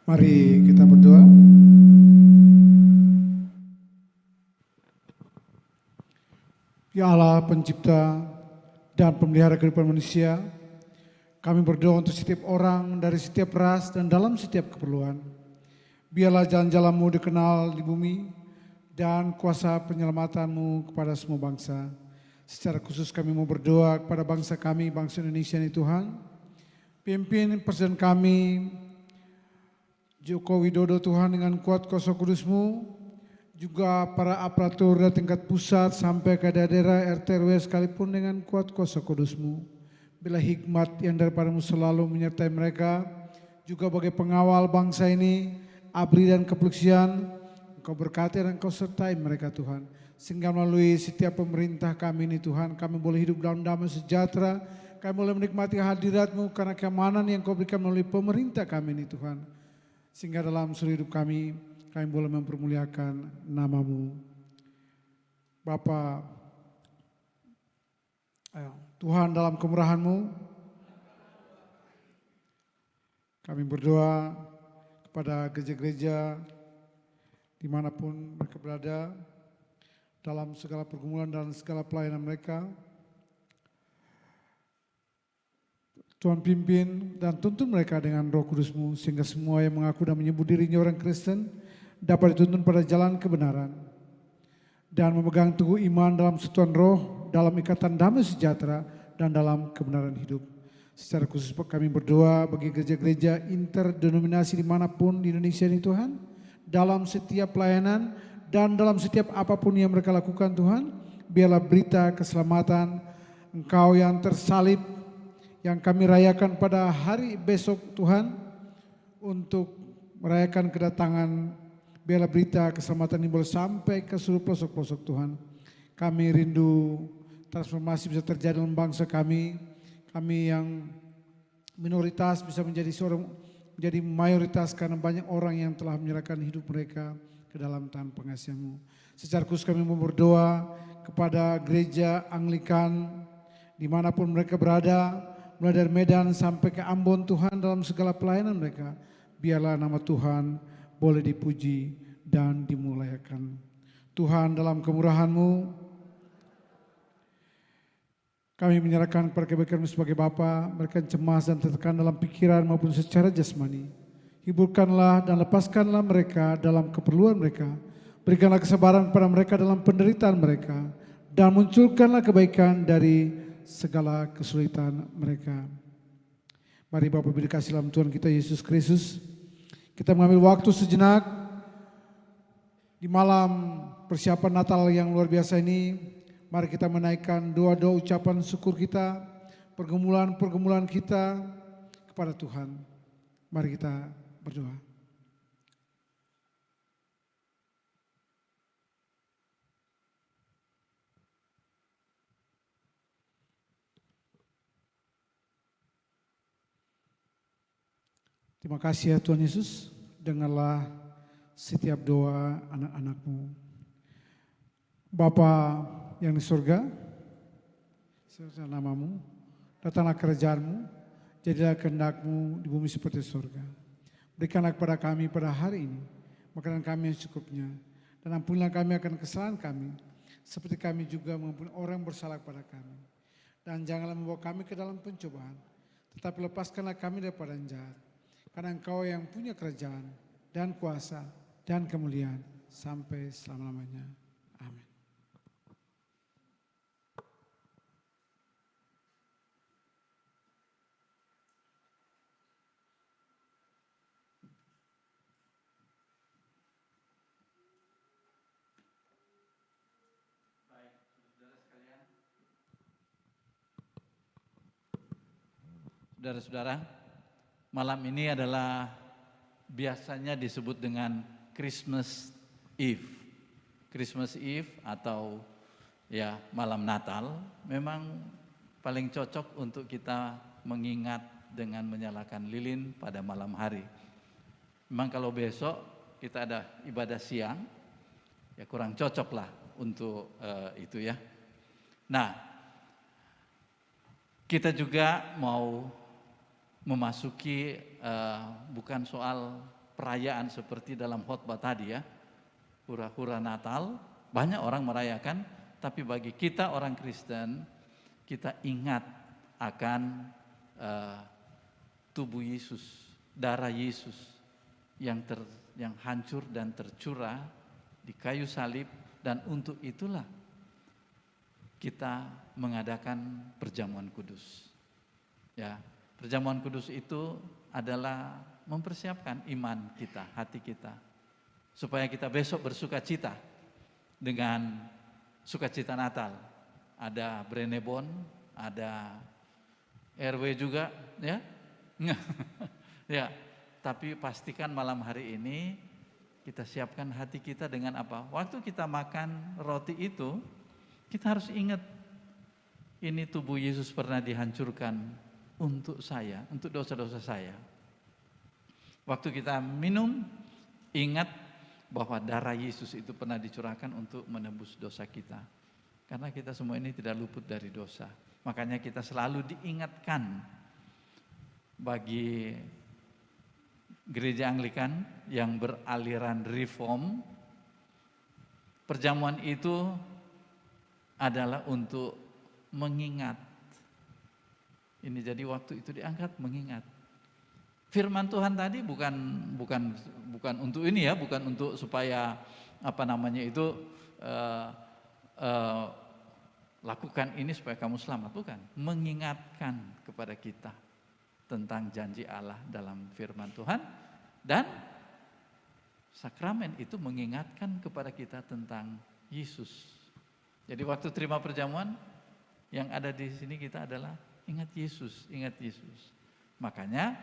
Mari kita berdoa. Ya Allah, pencipta dan pemelihara kehidupan manusia, kami berdoa untuk setiap orang dari setiap ras dan dalam setiap keperluan. Biarlah jalan-jalan-Mu dikenal di bumi dan kuasa penyelamatan-Mu kepada semua bangsa. Secara khusus kami mau berdoa kepada bangsa kami, bangsa Indonesia ini Tuhan. Pimpin Presiden kami, Joko Widodo Tuhan, dengan kuat kuasa kudus-Mu, juga para aparatur dari tingkat pusat sampai ke daerah RT RW sekalipun dengan kuat kuasa kudus-Mu. Bila hikmat yang daripada-Mu selalu menyertai mereka, juga bagi pengawal bangsa ini, ABRI dan kepolisian, Engkau berkati dan Engkau sertai mereka Tuhan. Sehingga melalui setiap pemerintah kami ini Tuhan, kami boleh hidup dalam damai sejahtera, kami boleh menikmati hadirat-Mu karena keamanan yang Kau berikan melalui pemerintah kami ini Tuhan. Sehingga dalam seluruh hidup kami boleh mempermuliakan nama-Mu. Bapa, Tuhan dalam kemurahan-Mu, kami berdoa kepada gereja-gereja dimanapun mereka berada, dalam segala pergumulan dan segala pelayanan mereka. Tuhan pimpin dan tuntun mereka dengan Roh Kudus-Mu sehingga semua yang mengaku dan menyebut dirinya orang Kristen dapat dituntun pada jalan kebenaran dan memegang teguh iman dalam satuan roh, dalam ikatan damai sejahtera dan dalam kebenaran hidup. Secara khusus kami berdoa bagi gereja-gereja interdenominasi dimanapun di Indonesia ini Tuhan, dalam setiap pelayanan dan dalam setiap apapun yang mereka lakukan Tuhan, biarlah berita keselamatan Engkau yang tersalib yang kami rayakan pada hari besok Tuhan, untuk merayakan kedatangan, biarlah berita keselamatan ini boleh sampai ke seluruh pelosok-pelosok Tuhan. Kami rindu transformasi bisa terjadi dalam bangsa kami yang minoritas bisa menjadi mayoritas karena banyak orang yang telah menyerahkan hidup mereka ke dalam tangan pengasihan-Mu. Secara khusus kami mau berdoa kepada gereja Anglikan dimanapun mereka berada, mulai dari Medan sampai ke Ambon Tuhan, dalam segala pelayanan mereka, biarlah nama Tuhan boleh dipuji dan dimuliakan. Tuhan dalam kemurahan-Mu, kami menyerahkan kepada kebaikan-Mu sebagai Bapa, mereka cemas dan tertekan dalam pikiran maupun secara jasmani. Hiburkanlah dan lepaskanlah mereka dalam keperluan mereka, berikanlah kesabaran kepada mereka dalam penderitaan mereka, dan munculkanlah kebaikan dari segala kesulitan mereka. Mari Bapak beri kasih dalam Tuhan kita Yesus Kristus, kita mengambil waktu sejenak di malam persiapan Natal yang luar biasa ini. Mari kita menaikkan doa-doa ucapan syukur kita, pergumulan-pergumulan kita kepada Tuhan. Mari kita berdoa. Terima kasih ya Tuhan Yesus, dengarlah setiap doa anak-anak-Mu. Bapa yang di surga, sesuai nama-Mu, datanglah kerajaan-Mu, jadilah kehendak-Mu di bumi seperti surga. Berikanlah kepada kami pada hari ini makanan kami yang cukupnya, dan ampunilah kami akan kesalahan kami, seperti kami juga mengampuni orang yang bersalah kepada kami. Dan janganlah membawa kami ke dalam pencobaan, tetapi lepaskanlah kami daripada yang jahat. Karena Engkau yang punya kerajaan dan kuasa dan kemuliaan sampai selama-lamanya. Amin. Saudara-saudara, malam ini adalah biasanya disebut dengan Christmas Eve. Christmas Eve atau ya malam Natal memang paling cocok untuk kita mengingat dengan menyalakan lilin pada malam hari. Memang kalau besok kita ada ibadah siang, ya kurang cocok lah untuk itu ya. Nah, kita juga mau memasuki bukan soal perayaan seperti dalam khotbah tadi ya, hura-hura Natal, banyak orang merayakan, tapi bagi kita orang Kristen, kita ingat akan tubuh Yesus, darah Yesus yang hancur dan tercurah di kayu salib, dan untuk itulah kita mengadakan perjamuan kudus. Ya. Perjamuan kudus itu adalah mempersiapkan iman kita, hati kita, supaya kita besok bersuka cita dengan sukacita Natal. Ada Brenebon, ada RW juga, ya. Ya, tapi pastikan malam hari ini kita siapkan hati kita dengan apa? Waktu kita makan roti itu, kita harus ingat ini tubuh Yesus pernah dihancurkan untuk saya, untuk dosa-dosa saya. Waktu kita minum, ingat bahwa darah Yesus itu pernah dicurahkan untuk menebus dosa kita. Karena kita semua ini tidak luput dari dosa. Makanya kita selalu diingatkan bagi gereja Anglikan yang beraliran reform, perjamuan itu adalah untuk mengingat. Ini jadi waktu itu diangkat mengingat. Firman Tuhan tadi bukan untuk ini ya, bukan untuk supaya lakukan ini supaya kamu selamat, bukan. Mengingatkan kepada kita tentang janji Allah dalam firman Tuhan, dan sakramen itu mengingatkan kepada kita tentang Yesus. Jadi waktu terima perjamuan yang ada di sini kita adalah ingat Yesus, ingat Yesus. Makanya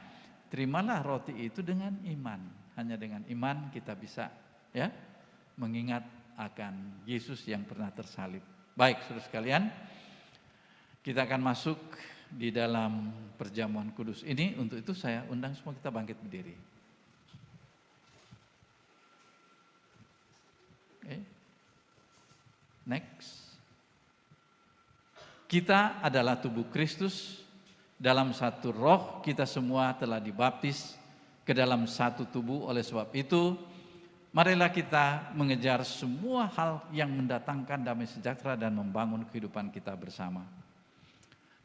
terimalah roti itu dengan iman. Hanya dengan iman kita bisa ya mengingat akan Yesus yang pernah tersalib. Baik, saudara sekalian, kita akan masuk di dalam perjamuan kudus ini. Untuk itu saya undang semua kita bangkit berdiri. Okay. Next. Kita adalah tubuh Kristus, dalam satu roh kita semua telah dibaptis ke dalam satu tubuh. Oleh sebab itu, marilah kita mengejar semua hal yang mendatangkan damai sejahtera dan membangun kehidupan kita bersama.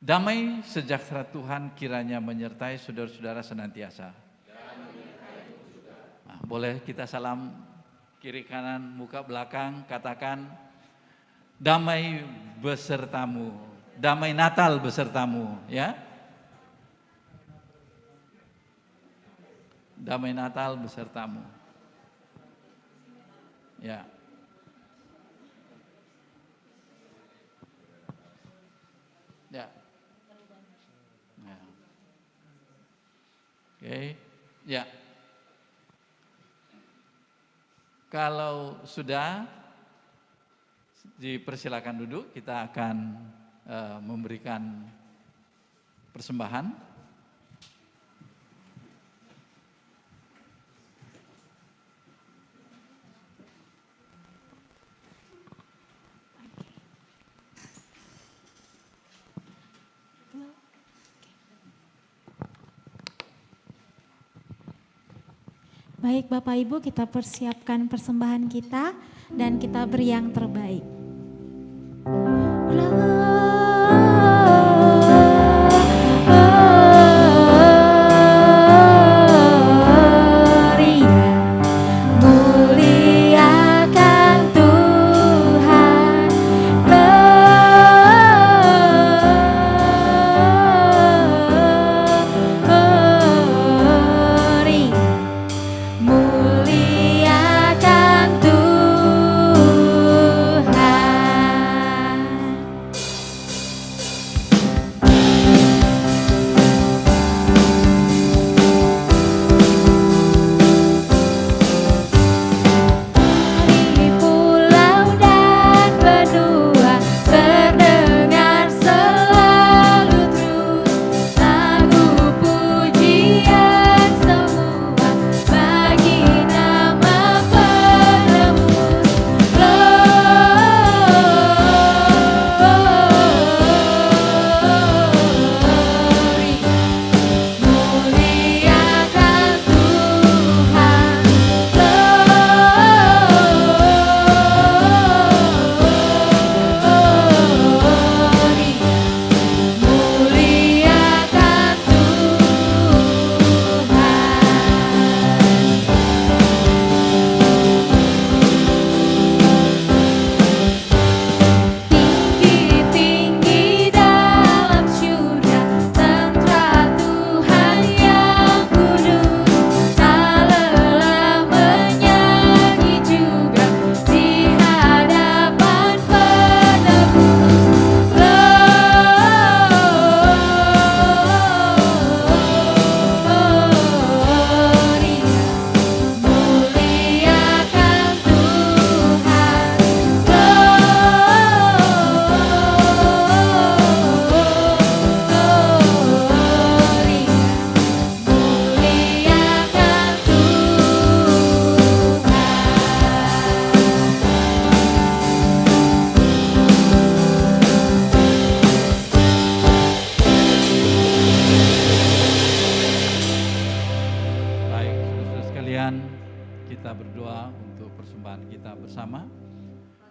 Damai sejahtera Tuhan kiranya menyertai saudara-saudara senantiasa. Nah, boleh kita salam kiri kanan, muka belakang, katakan damai besertamu. Damai Natal besertamu, ya. Damai Natal besertamu. Ya. Ya. Ya. Oke. Kalau sudah, dipersilakan duduk, kita akan memberikan persembahan. Baik Bapak Ibu, kita persiapkan persembahan kita dan kita beri yang terbaik.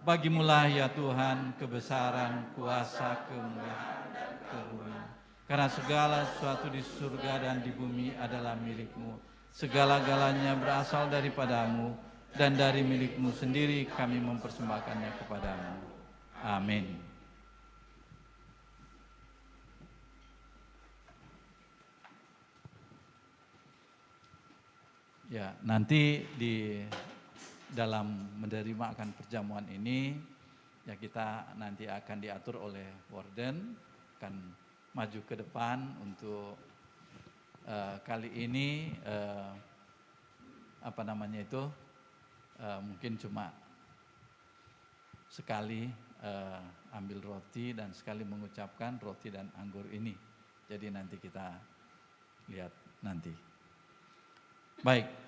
Bagimulah ya Tuhan kebesaran, kuasa, kemuliaan, dan karunia. Karena segala sesuatu di surga dan di bumi adalah milik-Mu. Segala-galanya berasal daripadamu, dan dari milik-Mu sendiri kami mempersembahkannya kepadamu. Amin. Ya, nanti di dalam menerima akan perjamuan ini, ya kita nanti akan diatur oleh warden, akan maju ke depan untuk kali ini mungkin cuma sekali ambil roti dan sekali mengucapkan roti dan anggur ini. Jadi nanti kita lihat nanti. Baik.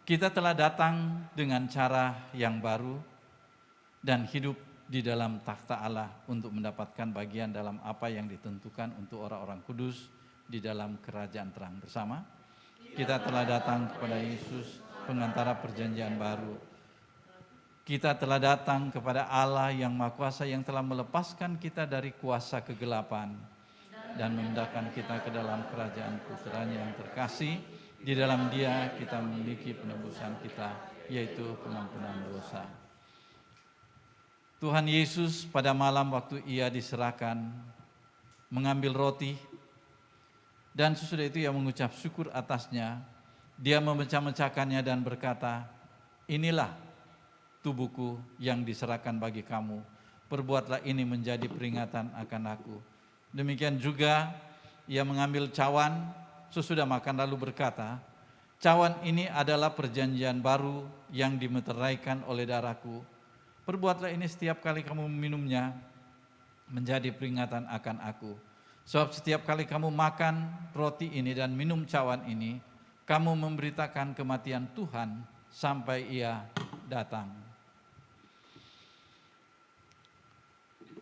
Kita telah datang dengan cara yang baru dan hidup di dalam takhta Allah untuk mendapatkan bagian dalam apa yang ditentukan untuk orang-orang kudus di dalam kerajaan terang bersama. Kita telah datang kepada Yesus, pengantara perjanjian baru. Kita telah datang kepada Allah yang Maha Kuasa yang telah melepaskan kita dari kuasa kegelapan dan memindahkan kita ke dalam kerajaan Putranya yang terkasih. Di dalam Dia kita memiliki penebusan kita, yaitu pengampunan dosa. Tuhan Yesus pada malam waktu Ia diserahkan, mengambil roti, dan sesudah itu Ia mengucap syukur atasnya. Dia memecah-mecahkannya dan berkata, inilah tubuhku yang diserahkan bagi kamu. Perbuatlah ini menjadi peringatan akan aku. Demikian juga Ia mengambil cawan, sesudah makan lalu berkata, Cawan ini adalah perjanjian baru yang dimeteraikan oleh darahku. Perbuatlah ini setiap kali kamu meminumnya menjadi peringatan akan aku. Sebab setiap kali kamu makan roti ini dan minum cawan ini, kamu memberitakan kematian Tuhan sampai Ia datang.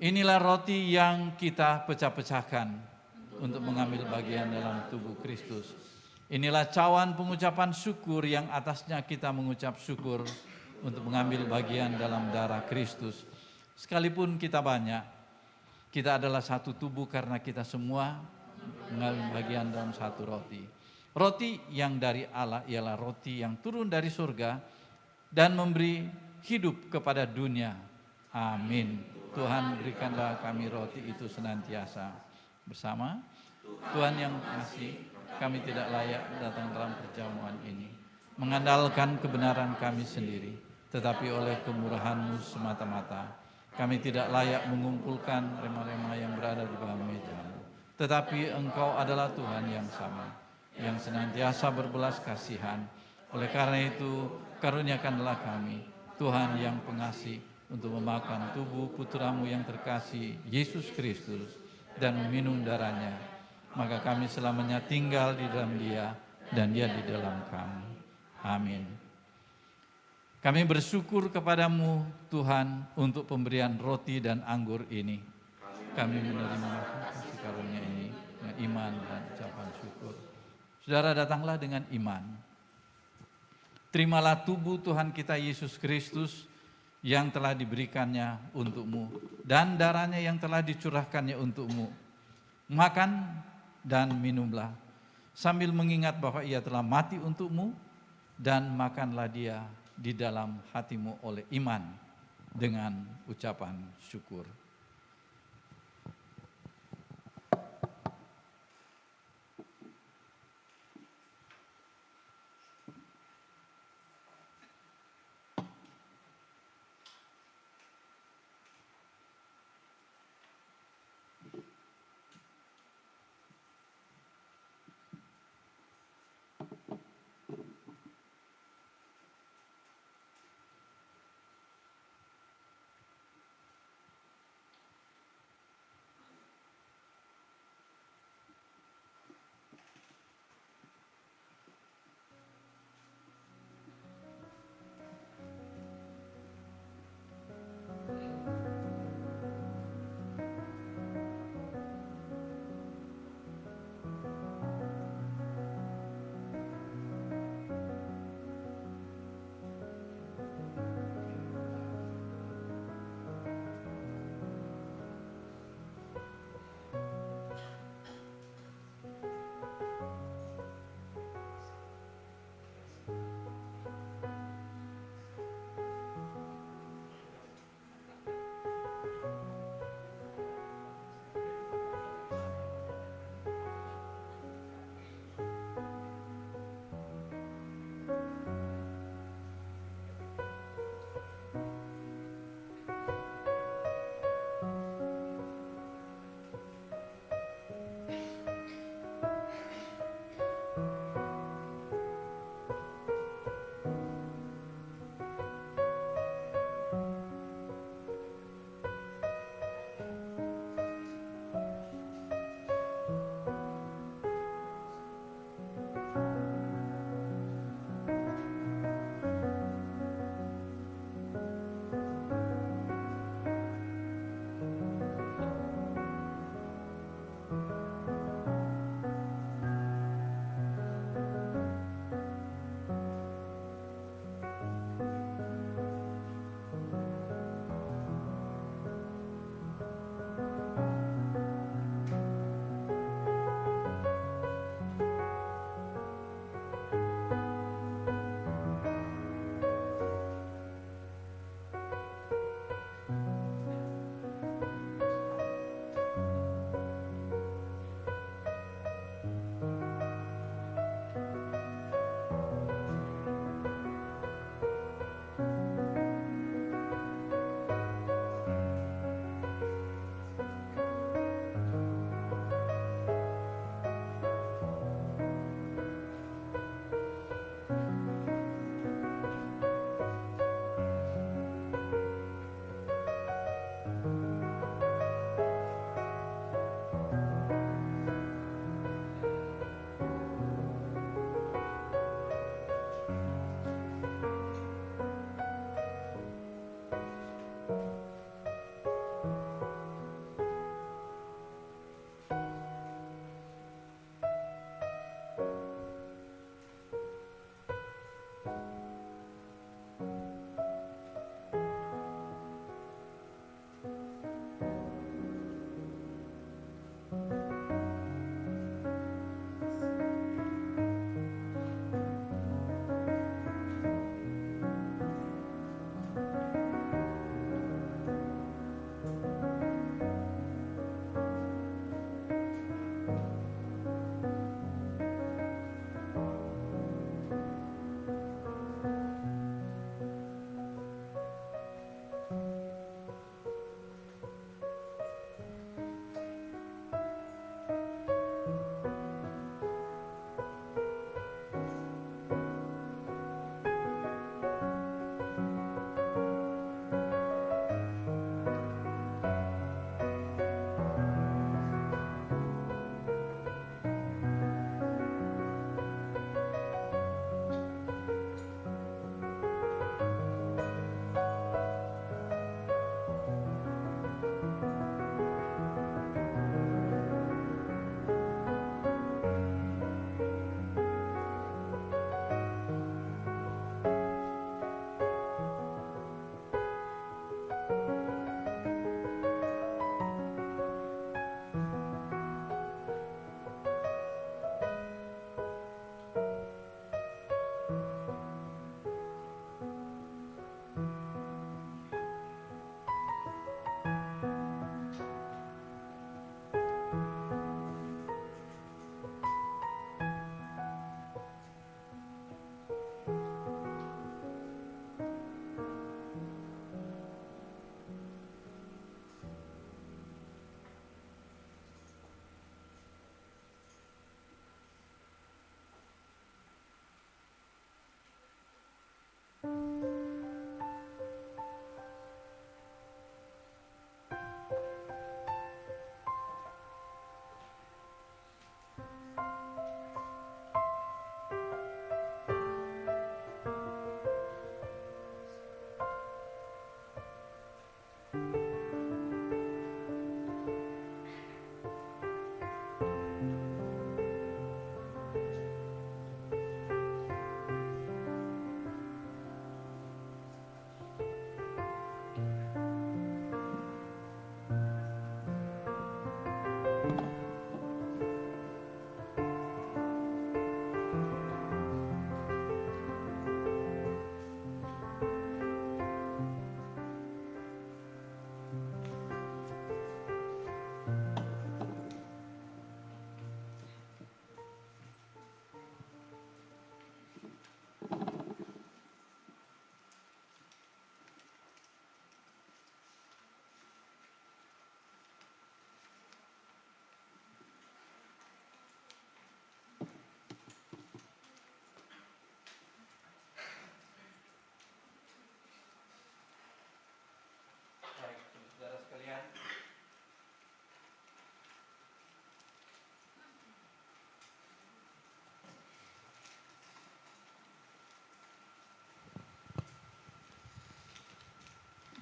Inilah roti yang kita pecah-pecahkan untuk mengambil bagian dalam tubuh Kristus. Inilah cawan pengucapan syukur yang atasnya kita mengucap syukur untuk mengambil bagian dalam darah Kristus. Sekalipun kita banyak, kita adalah satu tubuh karena kita semua mengambil bagian dalam satu roti. Roti yang dari Allah ialah roti yang turun dari surga dan memberi hidup kepada dunia. Amin. Tuhan, berikanlah kami roti itu senantiasa bersama. Tuhan yang kasih, kami tidak layak datang dalam perjamuan ini, mengandalkan kebenaran kami sendiri, tetapi oleh kemurahan-Mu semata-mata. Kami tidak layak mengumpulkan remah-remah yang berada di bawah meja-Mu, tetapi Engkau adalah Tuhan yang sama, yang senantiasa berbelas kasihan. Oleh karena itu, karuniakanlah kami, Tuhan yang pengasih, untuk memakan tubuh Putra-Mu yang terkasih, Yesus Kristus, dan meminum darahnya. Maka kami selamanya tinggal di dalam Dia, dan Dia di dalam kami. Amin. Kami bersyukur kepadamu Tuhan untuk pemberian roti dan anggur ini. Kami menerima kasih karunia ini dengan iman dan ucapan syukur. Saudara, datanglah dengan iman. Terimalah tubuh Tuhan kita Yesus Kristus yang telah diberikannya untukmu dan darahnya yang telah dicurahkannya untukmu. Makan dan minumlah sambil mengingat bahwa Ia telah mati untukmu, dan makanlah Dia di dalam hatimu oleh iman dengan ucapan syukur.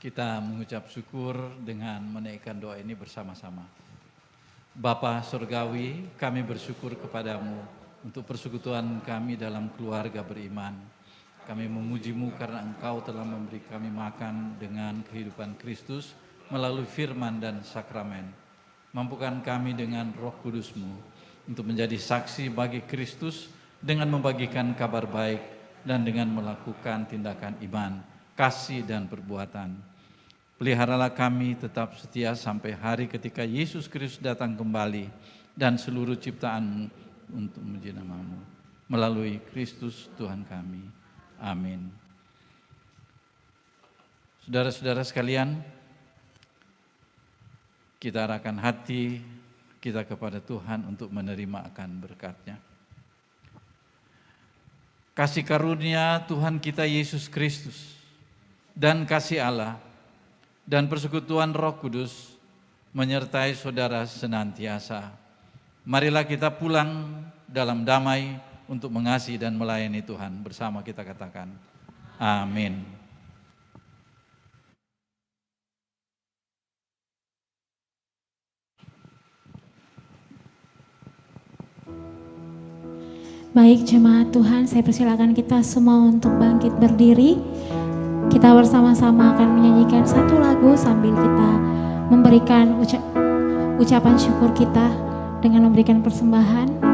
Kita mengucap syukur dengan menaikkan doa ini bersama-sama. Bapa Surgawi, kami bersyukur kepadamu untuk persekutuan kami dalam keluarga beriman. Kami memuji-Mu karena Engkau telah memberi kami makan dengan kehidupan Kristus melalui firman dan sakramen. Mampukan kami dengan Roh Kudus-Mu untuk menjadi saksi bagi Kristus dengan membagikan kabar baik dan dengan melakukan tindakan iman, kasih dan perbuatan. Peliharalah kami tetap setia sampai hari ketika Yesus Kristus datang kembali dan seluruh ciptaan untuk memuji nama-Mu. Melalui Kristus Tuhan kami. Amin. Saudara-saudara sekalian, kita arahkan hati kita kepada Tuhan untuk menerima akan berkat-Nya. Kasih karunia Tuhan kita Yesus Kristus dan kasih Allah dan persekutuan Roh Kudus menyertai saudara senantiasa. Marilah kita pulang dalam damai untuk mengasihi dan melayani Tuhan. Bersama kita katakan, amin. Baik jemaat Tuhan, saya persilakan kita semua untuk bangkit berdiri. Kita bersama-sama akan menyanyikan satu lagu sambil kita memberikan ucapan syukur kita dengan memberikan persembahan.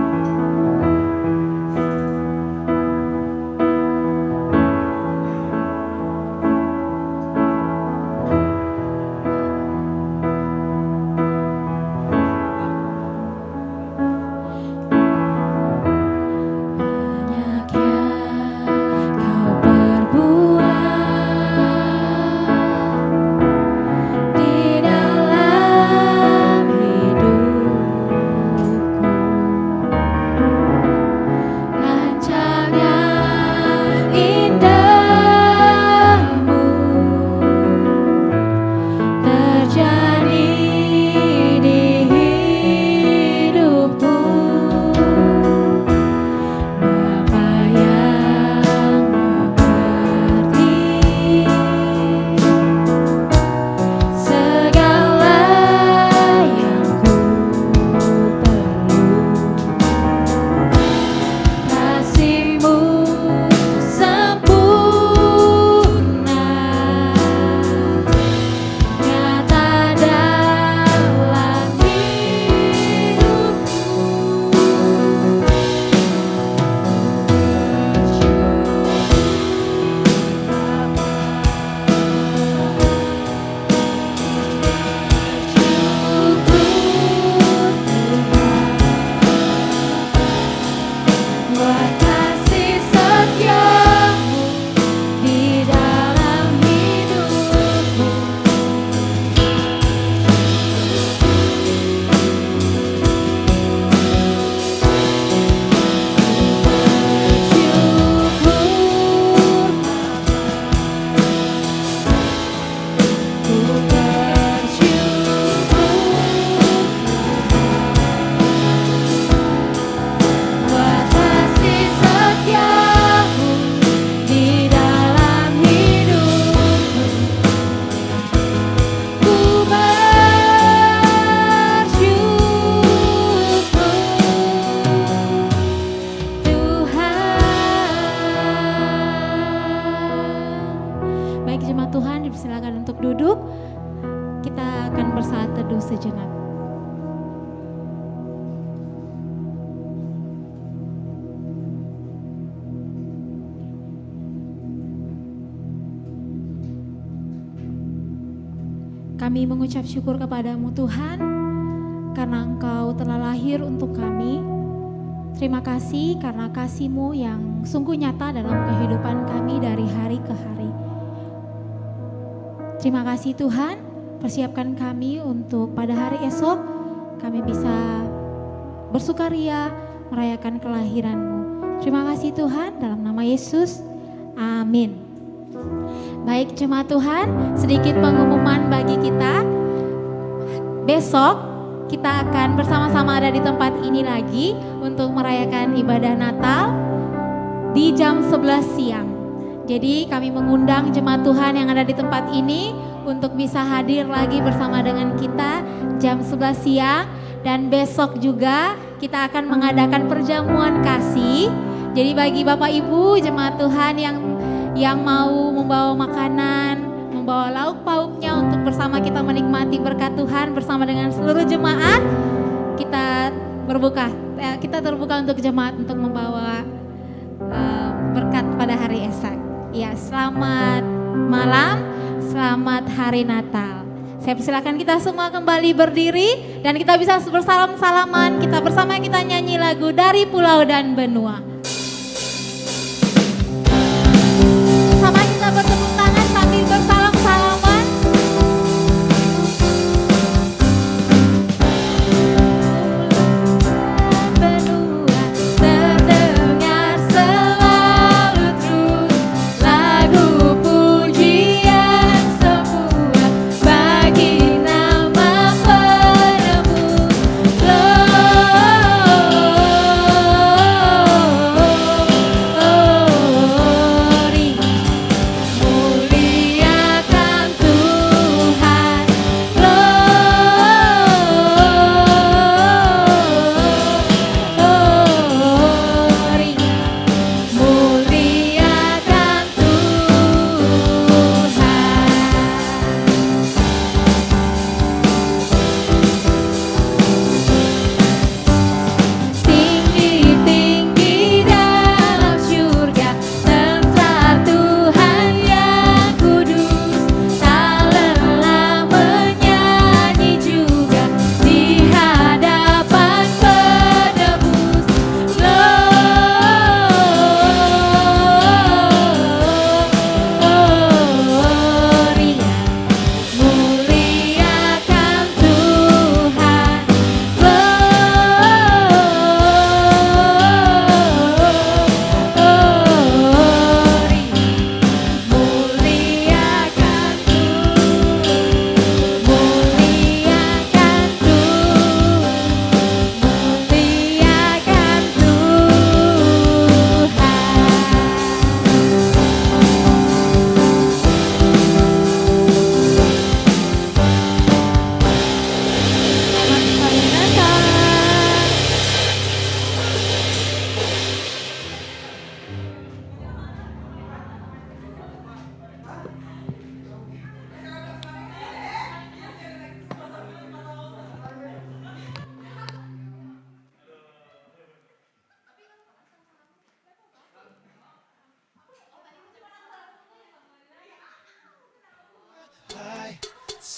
sejenak. Kami mengucap syukur kepadamu Tuhan, karena Engkau telah lahir untuk kami. Terima kasih karena kasih-Mu yang sungguh nyata dalam kehidupan kami dari hari ke hari. Terima kasih Tuhan, persiapkan kami untuk pada hari esok kami bisa bersukaria merayakan kelahiran-Mu. Terima kasih Tuhan, dalam nama Yesus, amin. Baik jemaat Tuhan, sedikit pengumuman bagi kita. Besok kita akan bersama-sama ada di tempat ini lagi untuk merayakan ibadah Natal di jam 11 siang. Jadi kami mengundang jemaat Tuhan yang ada di tempat ini untuk bisa hadir lagi bersama dengan kita jam 11 siang. Dan besok juga kita akan mengadakan perjamuan kasih. Jadi bagi Bapak Ibu jemaat Tuhan yang mau membawa makanan, membawa lauk pauknya untuk bersama kita menikmati berkat Tuhan bersama dengan seluruh jemaat, kita terbuka untuk jemaat untuk membawa berkat pada hari esok. Ya, selamat malam, selamat hari Natal. Saya persilakan kita semua kembali berdiri dan kita bisa bersalam-salaman, kita bersama kita nyanyi lagu Dari Pulau dan Benua. Sama kita bertepuk tangan sambil bersalam-salaman. Benua terdengar selalu terus lagu pujian semua bagi nama penebus.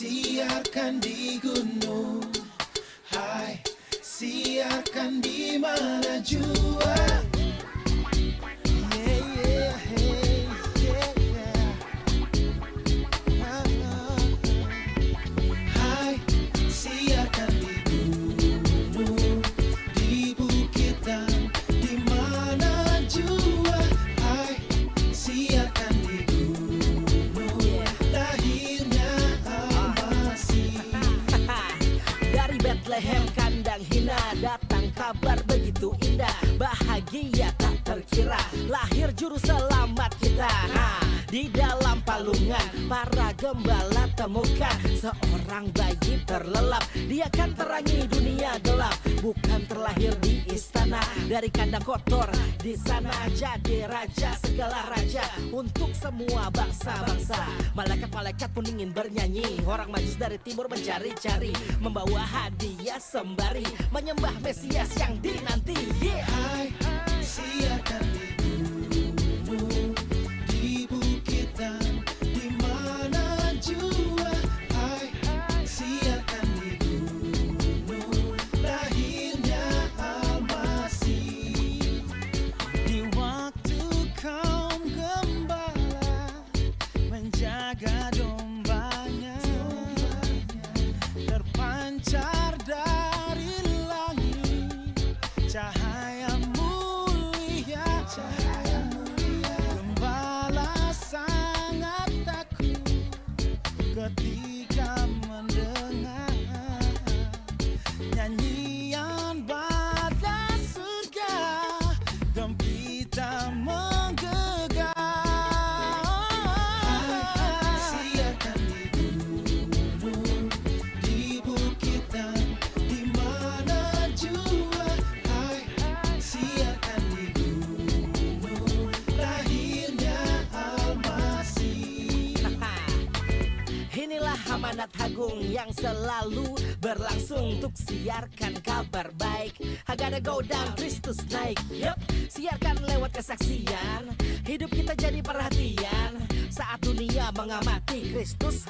Siarkan di gunung, hai, siarkan di mana jua. Hai, siarkan di gunung, di bukitan, di mana jua. Hai, siarkan di gunung, lahirnya Al-Masih. Dari Bethlehem kandang hina datang kabar begitu indah, bahagia tak terkira, lahir juru selamat kita. Di dalam palungan para gembala temukan seorang bayi terlelap, dia kan terangi dunia gelap, bukan terlahir di istana dari kandang kotor. Di sana jadi raja segala raja untuk semua bangsa-bangsa. Malaikat-malaikat pun ingin bernyanyi, orang majus dari timur mencari-cari, membawa hadiah sembari menyembah Mesias yang dinanti. Hai, siarkan di gunung, di bukitan, di mana jua. Hai, siarkan di gunung, lahirnya Al-Masih. Di waktu kaum gembala menjaga dombanya, terpancar dari langit cahaya mulia. Gembala sangat takut ketika mendengar nyanyian pada surga, gempita menggegah. amanat agung yang selalu berlangsung untuk siarkan kabar baik. I gotta go down, Kristus naik. Yup, siarkan lewat kesaksian. Hidup kita jadi perhatian saat dunia mengamati Kristus